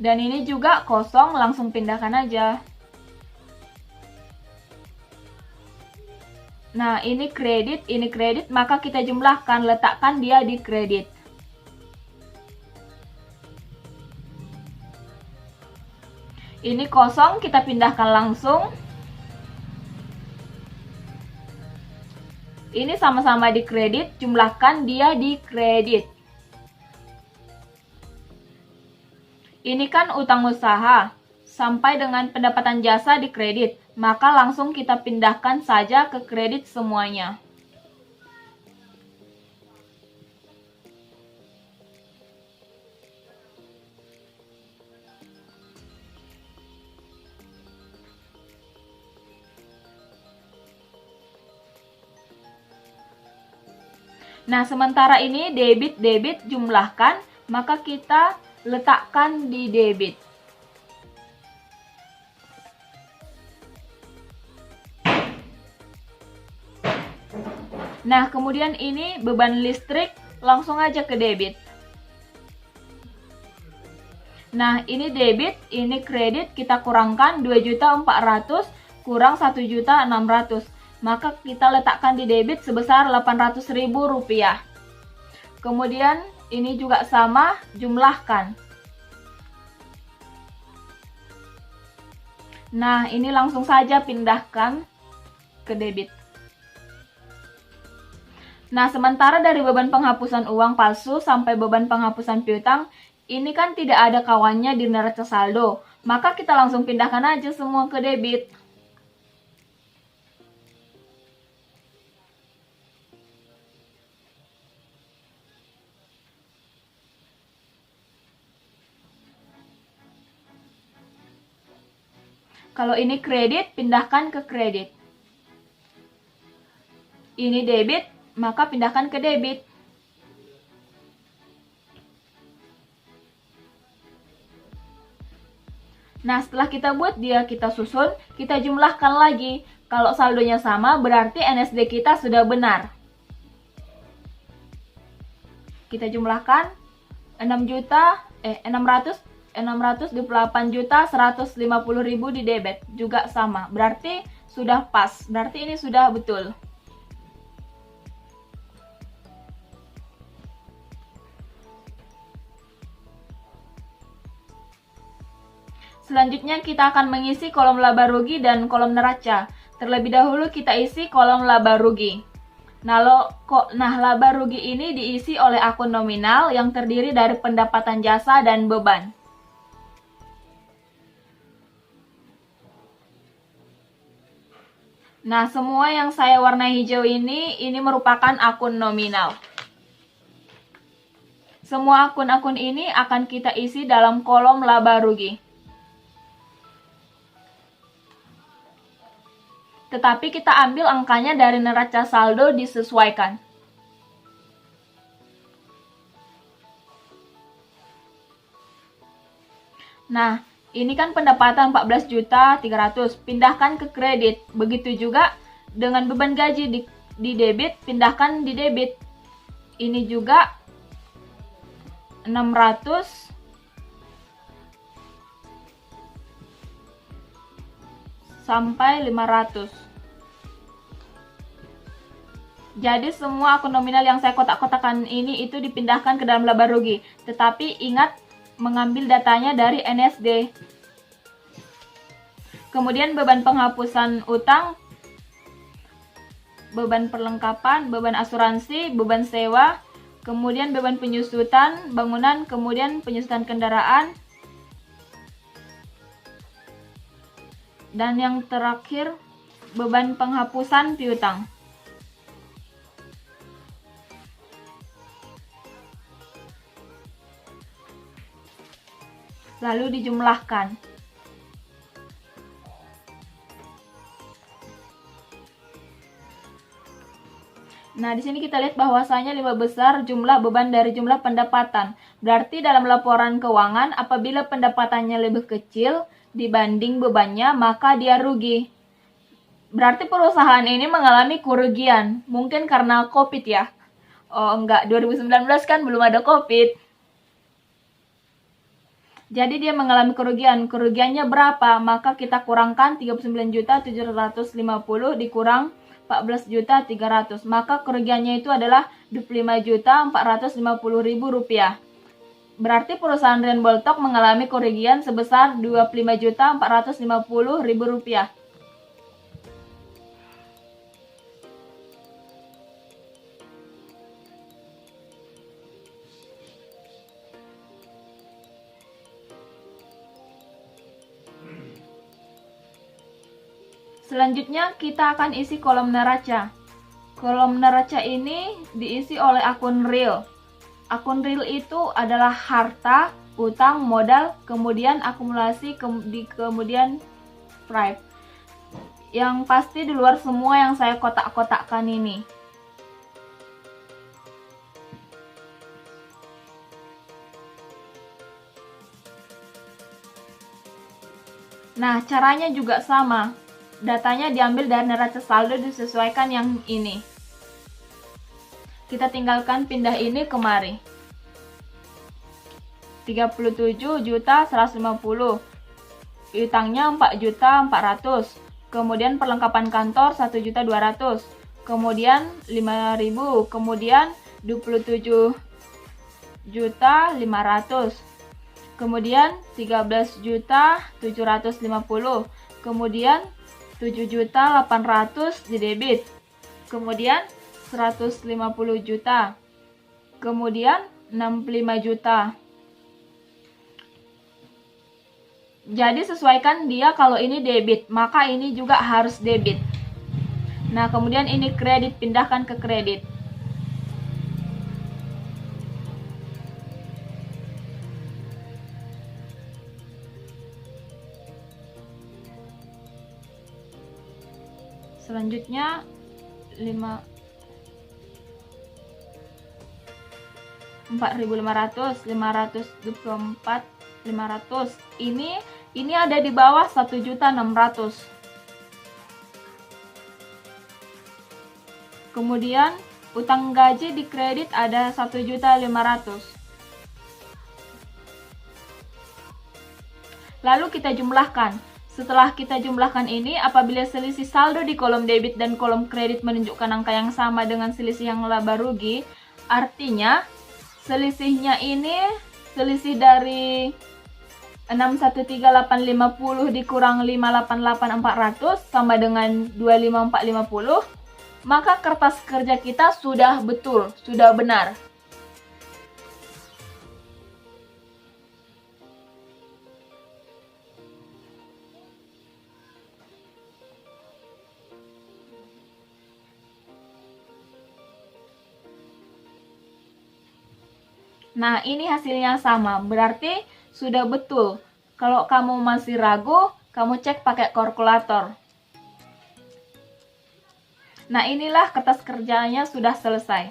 Dan ini juga kosong, langsung pindahkan aja. Nah, ini kredit, maka kita jumlahkan, letakkan dia di kredit. Ini kosong, kita pindahkan langsung. Ini sama-sama di kredit, jumlahkan dia di kredit. Ini kan utang usaha, sampai dengan pendapatan jasa di kredit, maka langsung kita pindahkan saja ke kredit semuanya. Nah, sementara ini debit jumlahkan, maka kita letakkan di debit. Nah, kemudian ini beban listrik, langsung aja ke debit. Nah, ini debit, ini kredit, kita kurangkan 2.400 kurang 1.600. Maka kita letakkan di debit sebesar 800.000 rupiah. Kemudian ini juga sama, jumlahkan. Nah, ini langsung saja pindahkan ke debit. Nah, sementara dari beban penghapusan uang palsu sampai beban penghapusan piutang, ini kan tidak ada kawannya di neraca saldo. Maka kita langsung pindahkan aja semua ke debit. Kalau ini kredit, pindahkan ke kredit. Ini debit, maka pindahkan ke debit. Nah, setelah kita buat dia, kita susun, kita jumlahkan lagi. Kalau saldonya sama, berarti NSD kita sudah benar. Kita jumlahkan 628.150.000 di debit, juga sama. Berarti sudah pas, berarti ini sudah betul. Selanjutnya kita akan mengisi kolom laba rugi dan kolom neraca. Terlebih dahulu kita isi kolom laba rugi. Nah, laba rugi ini diisi oleh akun nominal yang terdiri dari pendapatan jasa dan beban. Nah, semua yang saya warnai hijau ini merupakan akun nominal. Semua akun-akun ini akan kita isi dalam kolom laba rugi. Tetapi kita ambil angkanya dari neraca saldo disesuaikan. Nah, ini kan pendapatan 14.300.000, pindahkan ke kredit. Begitu juga dengan beban gaji di debit, pindahkan di debit. Ini juga 600 sampai 500. Jadi semua akun nominal yang saya kotak-kotakan ini itu dipindahkan ke dalam laba rugi. Tetapi ingat mengambil datanya dari NSD. Kemudian beban penghapusan utang beban perlengkapan, beban asuransi, beban sewa, kemudian beban penyusutan bangunan, kemudian penyusutan kendaraan, dan yang terakhir beban penghapusan piutang. Lalu dijumlahkan. Nah, di sini kita lihat bahwasanya 5 besar jumlah beban dari jumlah pendapatan. Berarti dalam laporan keuangan, apabila pendapatannya lebih kecil dibanding bebannya, maka dia rugi. Berarti perusahaan ini mengalami kerugian. Mungkin karena COVID ya. Oh enggak, 2019 kan belum ada COVID. Jadi dia mengalami kerugian. Kerugiannya berapa? Maka kita kurangkan 39.750 dikurang 14.300. Maka kerugiannya itu adalah 25.450.000 rupiah. Berarti perusahaan Rian Boltok mengalami kerugian sebesar 25.450.000 rupiah. Selanjutnya kita akan isi kolom neraca. Kolom neraca ini diisi oleh akun real. Akun real itu adalah harta, utang, modal, kemudian akumulasi, kemudian prive. Yang pasti di luar semua yang saya kotak-kotakkan ini. Nah, caranya juga sama. Datanya diambil dari neraca saldo, disesuaikan yang ini. Kita tinggalkan pindah ini kemari. 37.150. Utangnya 4.400. Kemudian perlengkapan kantor 1.200. Kemudian 5.000. Kemudian 27.500. Kemudian 13.750. Kemudian 7.800 di debit. Kemudian 150 juta. Kemudian 65 juta. Jadi sesuaikan dia, kalau ini debit, maka ini juga harus debit. Nah, kemudian ini kredit, pindahkan ke kredit. Selanjutnya 4.500, 524, 500. Ini ada di bawah 1.600. Kemudian utang gaji di kredit ada 1.500. Lalu kita jumlahkan. Setelah kita jumlahkan ini, apabila selisih saldo di kolom debit dan kolom kredit menunjukkan angka yang sama dengan selisih yang laba rugi, artinya selisihnya ini selisih dari 613.850 dikurang 588.400 sama dengan 25450, maka kertas kerja kita sudah betul, sudah benar. Nah, ini hasilnya sama, berarti sudah betul. Kalau kamu masih ragu, kamu cek pakai kalkulator. Nah, inilah kertas kerjanya sudah selesai.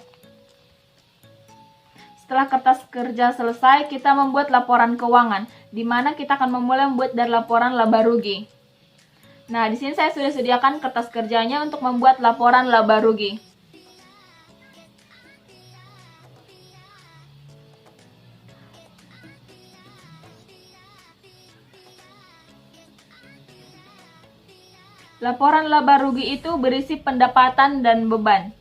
Setelah kertas kerja selesai, kita membuat laporan keuangan, di mana kita akan memulai membuat dari laporan laba rugi. Nah, di sini saya sudah sediakan kertas kerjanya untuk membuat laporan laba rugi. Laporan laba rugi itu berisi pendapatan dan beban.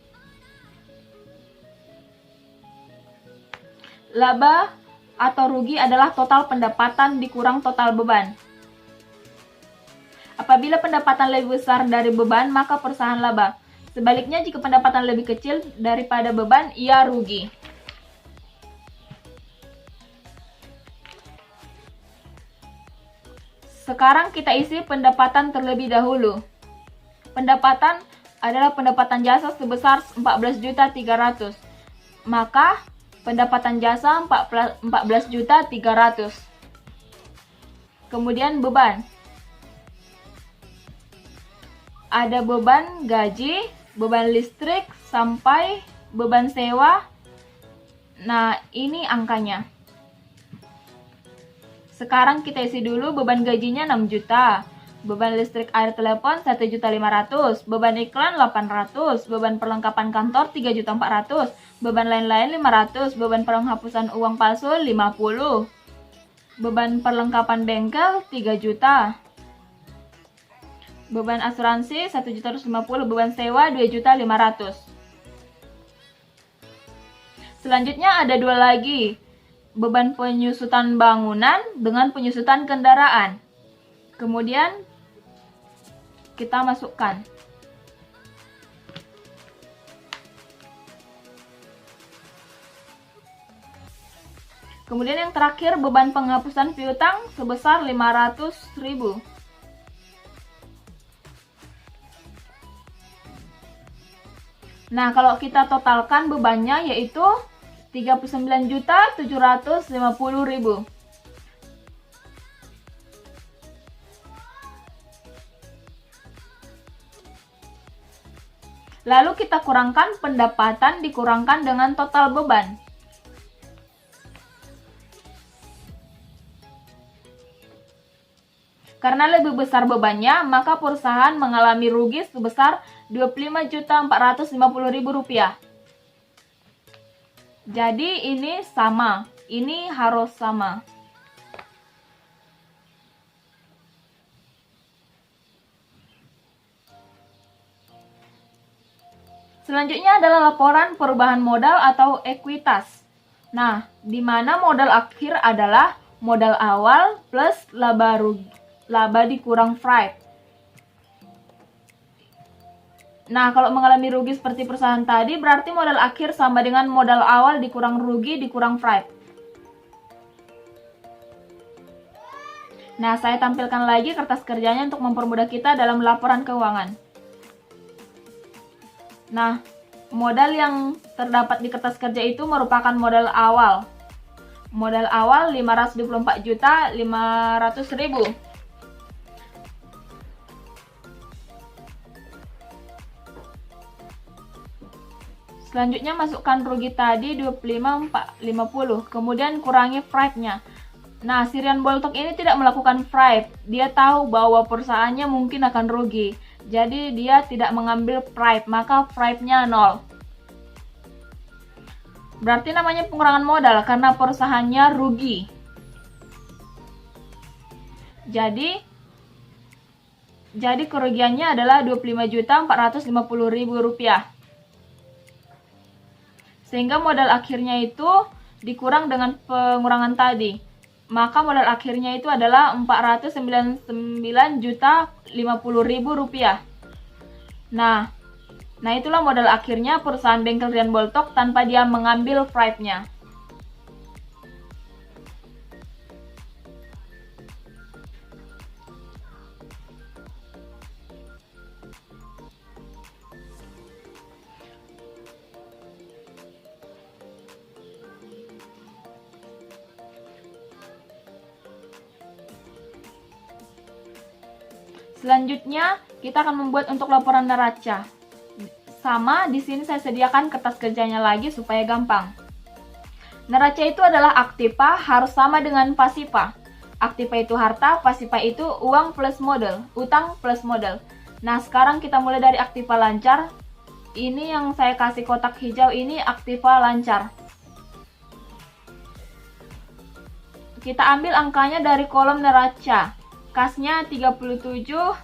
Laba atau rugi adalah total pendapatan dikurang total beban. Apabila pendapatan lebih besar dari beban, maka perusahaan laba. Sebaliknya, jika pendapatan lebih kecil daripada beban, ia rugi. Sekarang kita isi pendapatan terlebih dahulu. Pendapatan adalah pendapatan jasa sebesar 14.300.000. Maka pendapatan jasa 14.300.000. Kemudian beban. Ada beban gaji, beban listrik, sampai beban sewa. Nah, ini angkanya. Sekarang kita isi dulu beban gajinya 6 juta. Beban listrik air telepon 1.500.000, beban iklan 800, beban perlengkapan kantor 3.400.000, beban lain-lain 500, beban penghapusan uang palsu 50, beban perlengkapan bengkel 3 juta, beban asuransi 1.150, beban sewa 2.500.000. Selanjutnya ada dua lagi, beban penyusutan bangunan dengan penyusutan kendaraan. Kemudian kita masukkan. Kemudian yang terakhir, beban penghapusan piutang sebesar 500.000. Nah, kalau kita totalkan bebannya yaitu 39.750.000. Lalu kita kurangkan pendapatan dikurangkan dengan total beban. Karena lebih besar bebannya, maka perusahaan mengalami rugi sebesar Rp25.450.000. Jadi ini sama, ini harus sama. Selanjutnya adalah laporan perubahan modal atau ekuitas. Nah, di mana modal akhir adalah modal awal plus laba dikurang freight. Nah, kalau mengalami rugi seperti perusahaan tadi, berarti modal akhir sama dengan modal awal dikurang rugi dikurang freight. Nah, saya tampilkan lagi kertas kerjanya untuk mempermudah kita dalam laporan keuangan. Nah, modal yang terdapat di kertas kerja itu merupakan modal awal. Modal awal 524.500.000. Selanjutnya masukkan rugi tadi 25.450, kemudian kurangi freight-nya. Nah, si Rian Boltok ini tidak melakukan freight. Dia tahu bahwa perusahaannya mungkin akan rugi. Jadi dia tidak mengambil freight, maka freight-nya 0. Berarti namanya pengurangan modal karena perusahaannya rugi. Jadi kerugiannya adalah Rp25.450.000. Sehingga modal akhirnya itu dikurang dengan pengurangan tadi. Maka modal akhirnya itu adalah Rp499.050.000. Nah itulah modal akhirnya perusahaan bengkel Rian Boltok tanpa dia mengambil freight-nya. Selanjutnya, kita akan membuat untuk laporan neraca. Sama, di sini saya sediakan kertas kerjanya lagi supaya gampang. Neraca itu adalah aktiva, harus sama dengan pasiva. Aktiva itu harta, pasiva itu uang plus modal, utang plus modal. Nah, sekarang kita mulai dari aktiva lancar. Ini yang saya kasih kotak hijau ini aktiva lancar. Kita ambil angkanya dari kolom neraca. Kasnya 37.150.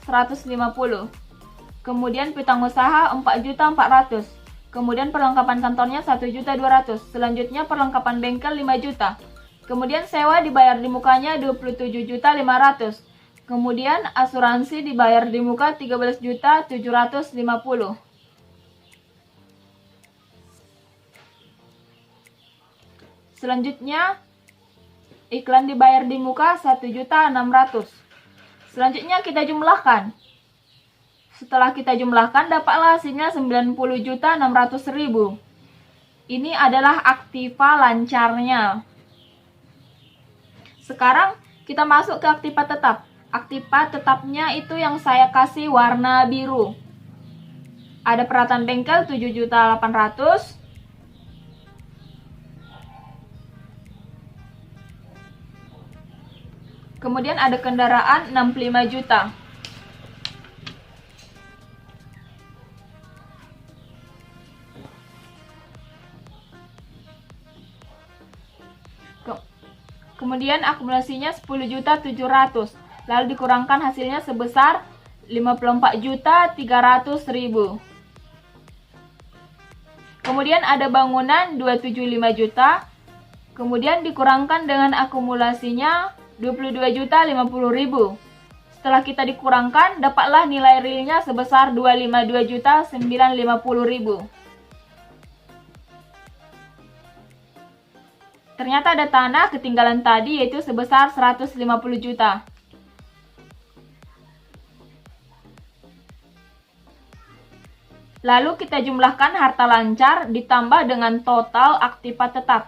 Kemudian piutang usaha 4.400.000. Kemudian perlengkapan kantornya 1.200.000. Selanjutnya perlengkapan bengkel 5 juta. Kemudian sewa dibayar di mukanya 27.500.000. Kemudian asuransi dibayar di muka 13.750.000. Selanjutnya, iklan dibayar di muka 1.600.000. Selanjutnya kita jumlahkan. Setelah kita jumlahkan, dapatlah hasilnya 90.600.000. Ini adalah aktiva lancarnya. Sekarang kita masuk ke aktiva tetap. Aktiva tetapnya itu yang saya kasih warna biru. Ada peralatan bengkel 7.800.000. Kemudian ada kendaraan 65 juta. Kemudian akumulasinya 10.700.000. Lalu dikurangkan hasilnya sebesar 54.300.000. Kemudian ada bangunan 275 juta. Kemudian dikurangkan dengan akumulasinya 22.050.000. Setelah kita dikurangkan, dapatlah nilai realnya sebesar 252.950.000. Ternyata ada tanah ketinggalan tadi, yaitu sebesar 150 juta. Lalu kita jumlahkan harta lancar ditambah dengan total aktiva tetap.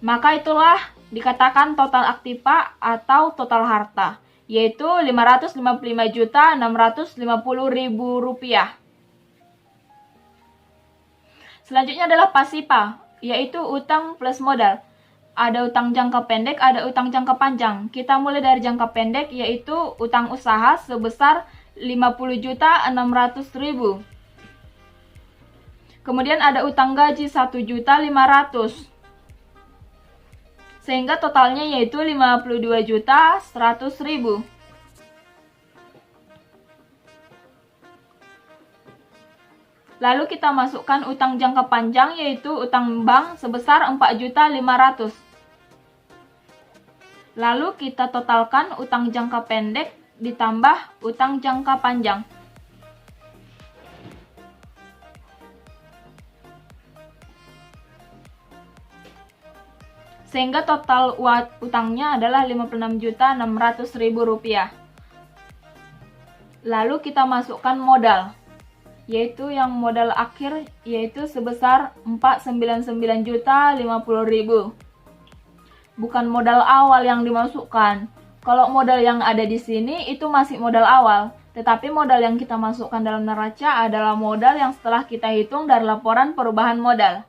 Maka itulah dikatakan total aktiva atau total harta, yaitu Rp555.650.000. Selanjutnya adalah pasipa, yaitu utang plus modal. Ada utang jangka pendek, ada utang jangka panjang. Kita mulai dari jangka pendek, yaitu utang usaha sebesar 50.600.000. Kemudian ada utang gaji 1.500.000. Sehingga totalnya yaitu 52.100.000. Lalu kita masukkan utang jangka panjang, yaitu utang bank sebesar 4.500.000. Lalu kita totalkan utang jangka pendek ditambah utang jangka panjang. Sehingga total utangnya adalah Rp56.600.000. Lalu kita masukkan modal, yaitu yang modal akhir, yaitu sebesar Rp499.050.000. Bukan modal awal yang dimasukkan. Kalau modal yang ada di sini itu masih modal awal, tetapi modal yang kita masukkan dalam neraca adalah modal yang setelah kita hitung dari laporan perubahan modal.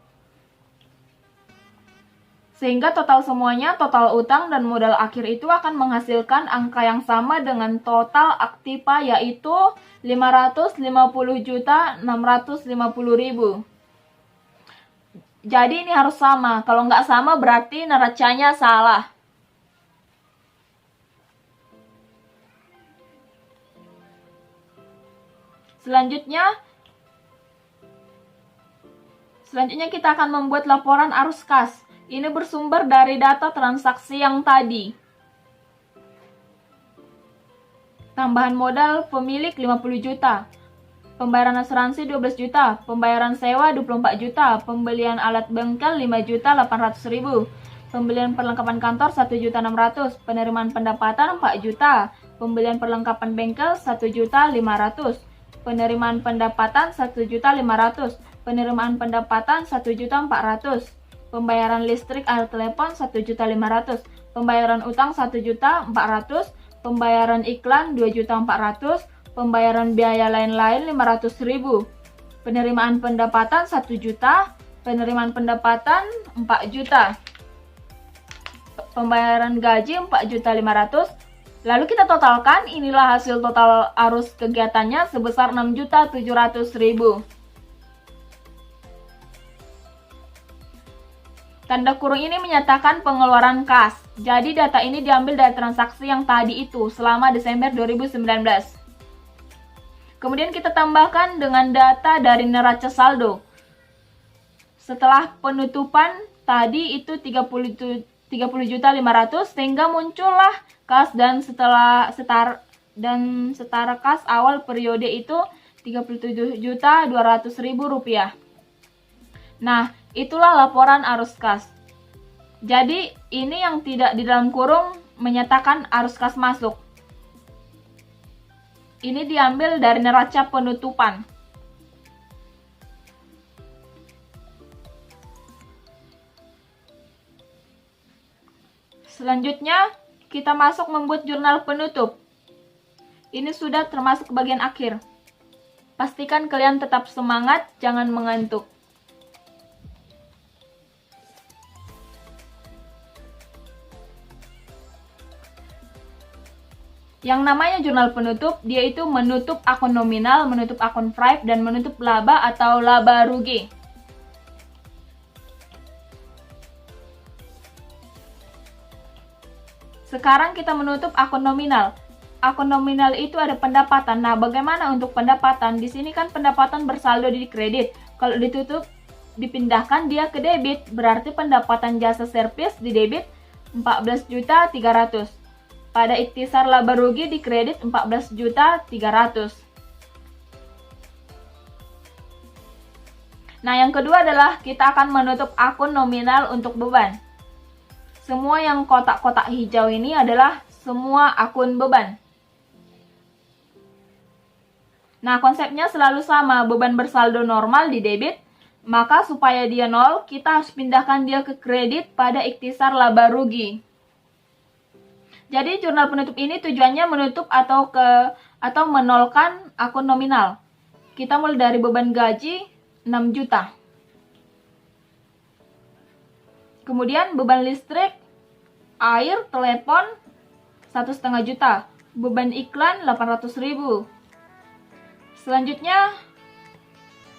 Sehingga total semuanya, total utang dan modal akhir itu akan menghasilkan angka yang sama dengan total aktiva, yaitu Rp550.650.000. Jadi ini harus sama. Kalau nggak sama berarti neracanya salah. Selanjutnya kita akan membuat laporan arus kas. Ini bersumber dari data transaksi yang tadi. Tambahan modal pemilik 50 juta. Pembayaran asuransi 12 juta, pembayaran sewa 24 juta, pembelian alat bengkel 5.800.000, pembelian perlengkapan kantor 1.600.000, penerimaan pendapatan 4 juta, pembelian perlengkapan bengkel 1.500.000, penerimaan pendapatan 1.500.000, penerimaan pendapatan 1.400.000, pembayaran listrik air telepon 1.500.000, pembayaran utang 1.400.000, pembayaran iklan 2.400.000, pembayaran biaya lain-lain 500.000, penerimaan pendapatan 1 juta, penerimaan pendapatan 4 juta, pembayaran gaji 4.500.000. Lalu kita totalkan, inilah hasil total arus kegiatannya sebesar 6.700.000. Tanda kurung ini menyatakan pengeluaran kas. Jadi data ini diambil dari transaksi yang tadi itu selama Desember 2019. Kemudian kita tambahkan dengan data dari neraca saldo. Setelah penutupan tadi itu 30.500.000 sehingga muncullah kas dan setara kas awal periode itu Rp37.200.000. Nah, itulah laporan arus kas. Jadi ini yang tidak di dalam kurung menyatakan arus kas masuk. Ini diambil dari neraca penutupan. Selanjutnya, kita masuk membuat jurnal penutup. Ini sudah termasuk bagian akhir. Pastikan kalian tetap semangat, jangan mengantuk. Yang namanya jurnal penutup, dia itu menutup akun nominal, menutup akun Stripe, dan menutup laba atau laba rugi. Sekarang kita menutup akun nominal. Akun nominal itu ada pendapatan. Nah, bagaimana untuk pendapatan? Di sini kan pendapatan bersaldo di kredit. Kalau ditutup, dipindahkan dia ke debit. Berarti pendapatan jasa servis di debit 14.300.000. Pada ikhtisar laba rugi di kredit 14.300.000. Nah, yang kedua adalah kita akan menutup akun nominal untuk beban. Semua yang kotak-kotak hijau ini adalah semua akun beban. Nah, konsepnya selalu sama, beban bersaldo normal di debit, maka supaya dia nol, kita harus pindahkan dia ke kredit pada ikhtisar laba rugi. Jadi jurnal penutup ini tujuannya menutup atau menolkan akun nominal. Kita mulai dari beban gaji 6 juta. Kemudian beban listrik, air, telepon 1,5 juta. Beban iklan 800.000. Selanjutnya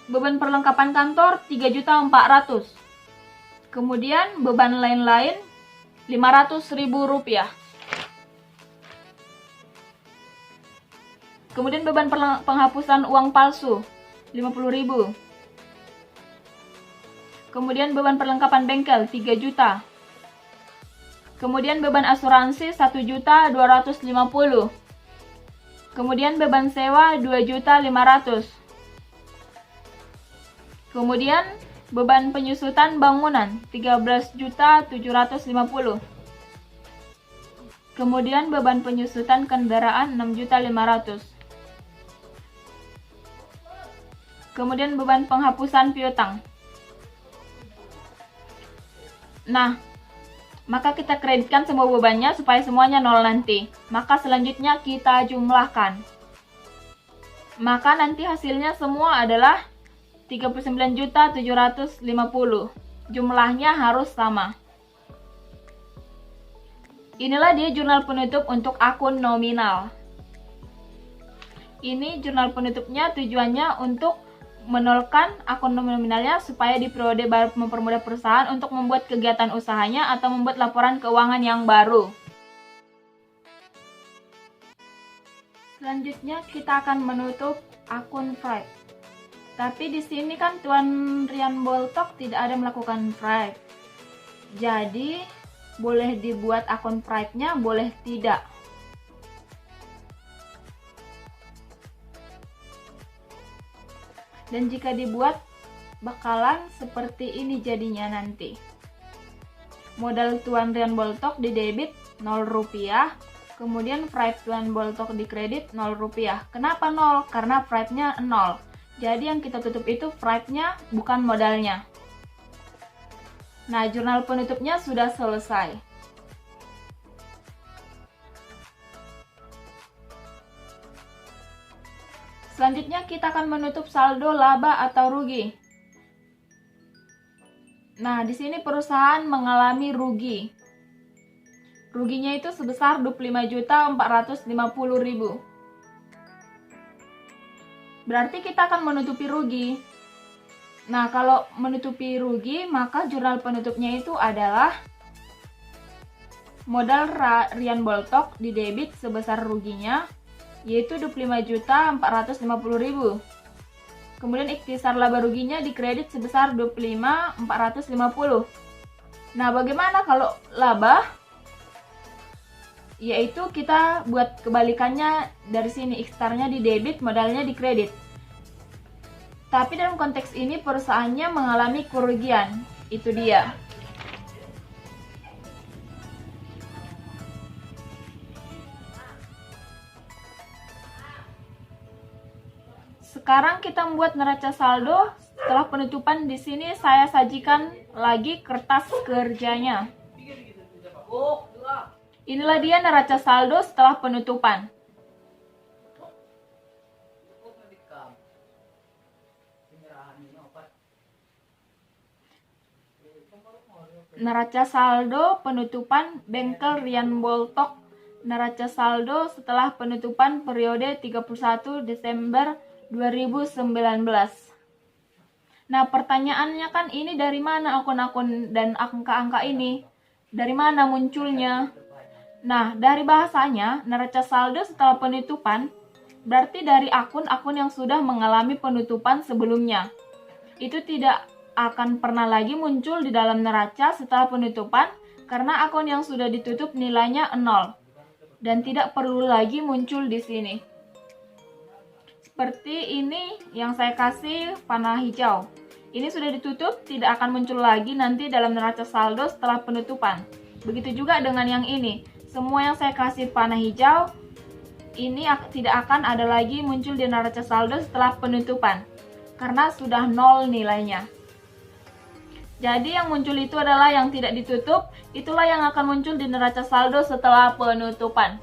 beban perlengkapan kantor 3.400.000. Kemudian beban lain-lain 500.000 rupiah. Kemudian beban penghapusan uang palsu 50.000. Kemudian beban perlengkapan bengkel 3 juta. Kemudian beban asuransi 1.250.000. Kemudian beban sewa 2.500.000. Kemudian beban penyusutan bangunan 13.750.000. Kemudian beban penyusutan kendaraan 6.500.000. Kemudian beban penghapusan piutang. Nah, maka kita kreditkan semua bebannya supaya semuanya nol nanti. Maka selanjutnya kita jumlahkan. Maka nanti hasilnya semua adalah 39.750.000. Jumlahnya harus sama. Inilah dia jurnal penutup untuk akun nominal. Ini jurnal penutupnya tujuannya untuk menolkan akun nominalnya supaya di periode baru mempermudah perusahaan untuk membuat kegiatan usahanya atau membuat laporan keuangan yang baru. Selanjutnya kita akan menutup akun Stripe. Tapi di sini kan Tuan Rian Boltok tidak ada melakukan Stripe. Jadi boleh dibuat akun Stripe-nya, boleh tidak. Dan jika dibuat, bakalan seperti ini jadinya nanti. Modal Tuan Rian Boltok di debit 0 rupiah, kemudian Stripe Tuan Boltok di kredit 0 rupiah. Kenapa 0? Karena Stripe-nya 0. Jadi yang kita tutup itu Stripe-nya, bukan modalnya. Nah, jurnal penutupnya sudah selesai. Selanjutnya kita akan menutup saldo laba atau rugi. Nah, di sini perusahaan mengalami rugi. Ruginya itu sebesar 25.450.000. Berarti kita akan menutupi rugi. Nah, kalau menutupi rugi, maka jurnal penutupnya itu adalah modal Rian Boltok di debit sebesar ruginya, yaitu 25.450.000. Kemudian ikhtisar laba ruginya di kredit sebesar 25.450. Nah, bagaimana kalau laba? Yaitu kita buat kebalikannya dari sini, ikhtisarnya di debit, modalnya di kredit. Tapi dalam konteks ini perusahaannya mengalami kerugian. Itu dia. Sekarang kita membuat neraca saldo. Setelah penutupan, di sini saya sajikan lagi kertas kerjanya. Inilah dia neraca saldo setelah penutupan. Neraca saldo penutupan bengkel Rian Boltok. Neraca saldo setelah penutupan periode 31 Desember 2019. Nah, pertanyaannya kan ini dari mana akun-akun dan angka-angka ini? Dari mana munculnya? Nah, dari bahasanya, neraca saldo setelah penutupan berarti dari akun-akun yang sudah mengalami penutupan sebelumnya. Itu tidak akan pernah lagi muncul di dalam neraca setelah penutupan karena akun yang sudah ditutup nilainya 0 dan tidak perlu lagi muncul di sini. Seperti ini yang saya kasih panah hijau. Ini sudah ditutup, tidak akan muncul lagi nanti dalam neraca saldo setelah penutupan. Begitu juga dengan yang ini. Semua yang saya kasih panah hijau ini tidak akan ada lagi muncul di neraca saldo setelah penutupan karena sudah 0 nilainya. Jadi yang muncul itu adalah yang tidak ditutup, itulah yang akan muncul di neraca saldo setelah penutupan.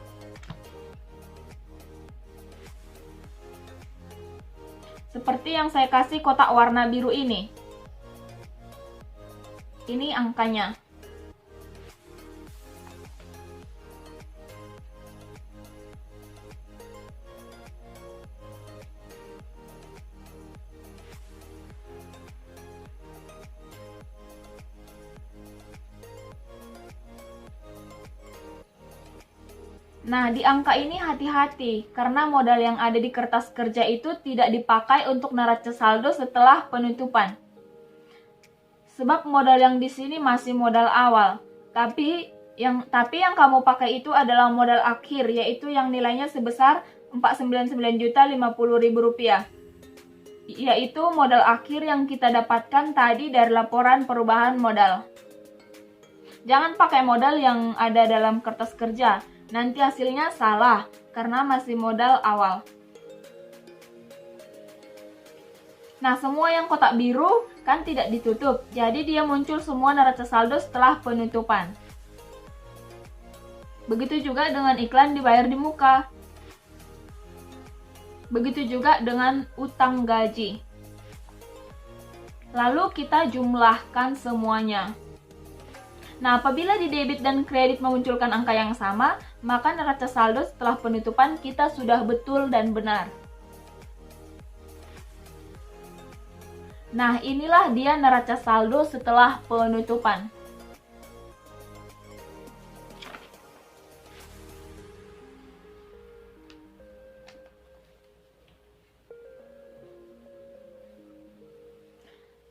Seperti yang saya kasih kotak warna biru ini. Ini angkanya. Nah, di angka ini hati-hati, karena modal yang ada di kertas kerja itu tidak dipakai untuk neraca saldo setelah penutupan. Sebab modal yang di sini masih modal awal, tapi yang kamu pakai itu adalah modal akhir, yaitu yang nilainya sebesar Rp499.050.000. Yaitu modal akhir yang kita dapatkan tadi dari laporan perubahan modal. Jangan pakai modal yang ada dalam kertas kerja. Nanti hasilnya salah karena masih modal awal. Nah, semua yang kotak biru kan tidak ditutup, jadi dia muncul semua neraca saldo setelah penutupan. Begitu juga dengan iklan dibayar di muka. Begitu juga dengan utang gaji. Lalu kita jumlahkan semuanya. Nah, apabila di debit dan kredit memunculkan angka yang sama, maka neraca saldo setelah penutupan kita sudah betul dan benar. Nah, inilah dia neraca saldo setelah penutupan.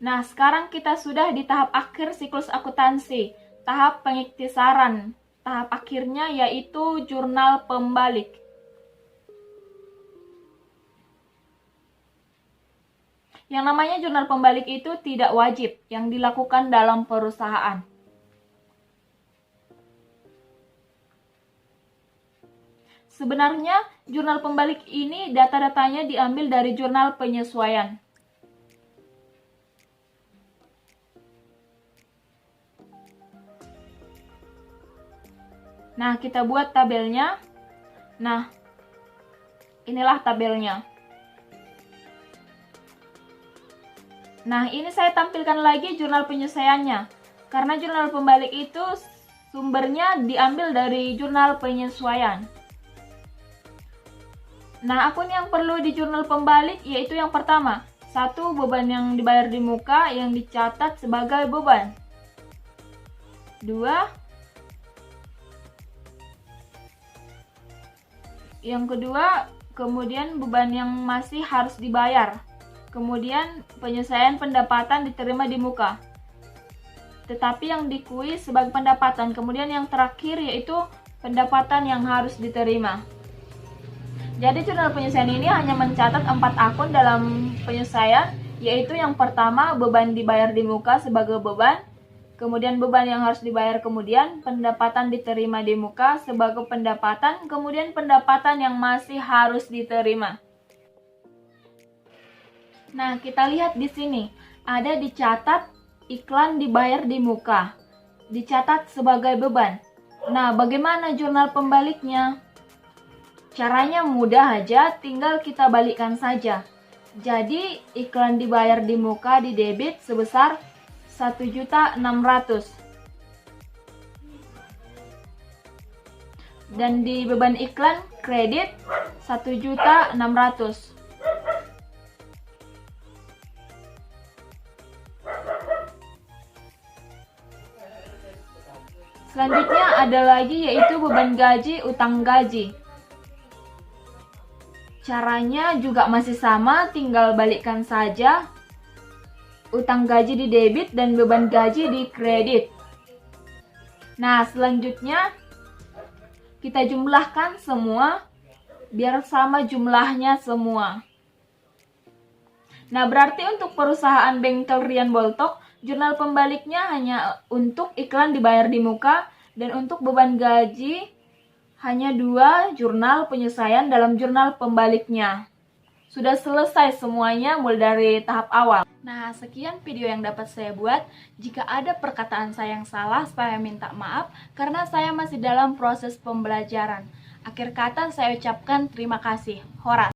Nah, sekarang kita sudah di tahap akhir siklus akuntansi, tahap pengiktisaran. Tahap akhirnya yaitu jurnal pembalik. Yang namanya jurnal pembalik itu tidak wajib yang dilakukan dalam perusahaan. Sebenarnya, jurnal pembalik ini data-datanya diambil dari jurnal penyesuaian. Nah, kita buat tabelnya. Nah, inilah tabelnya. Nah, ini saya tampilkan lagi jurnal penyesuaiannya. Karena jurnal pembalik itu sumbernya diambil dari jurnal penyesuaian. Nah, akun yang perlu di jurnal pembalik yaitu yang pertama, 1. Beban yang dibayar di muka yang dicatat sebagai beban. 2. Yang kedua, kemudian beban yang masih harus dibayar. Kemudian penyelesaian pendapatan diterima di muka, tetapi yang dikuis sebagai pendapatan. Kemudian yang terakhir yaitu pendapatan yang harus diterima. Jadi jurnal penyelesaian ini hanya mencatat 4 akun dalam penyelesaian, yaitu yang pertama beban dibayar di muka sebagai beban, kemudian beban yang harus dibayar, kemudian pendapatan diterima di muka sebagai pendapatan, kemudian pendapatan yang masih harus diterima. Nah, kita lihat di sini ada dicatat iklan dibayar di muka, dicatat sebagai beban. Nah, bagaimana jurnal pembaliknya? Caranya mudah aja, tinggal kita balikkan saja. Jadi, iklan dibayar di muka di debit sebesar 1.600.000. Dan di beban iklan kredit 1.600.000. Selanjutnya ada lagi yaitu beban gaji, utang gaji. Caranya juga masih sama, tinggal balikkan saja. Utang gaji di debit dan beban gaji di kredit. Nah, selanjutnya kita jumlahkan semua biar sama jumlahnya semua. Nah, berarti untuk perusahaan bengkel Rian Boltok, jurnal pembaliknya hanya untuk iklan dibayar di muka dan untuk beban gaji hanya 2 jurnal penyesuaian dalam jurnal pembaliknya. Sudah selesai semuanya mulai dari tahap awal. Nah, sekian video yang dapat saya buat. Jika ada perkataan saya yang salah, saya minta maaf karena saya masih dalam proses pembelajaran. Akhir kata saya ucapkan terima kasih. Horas.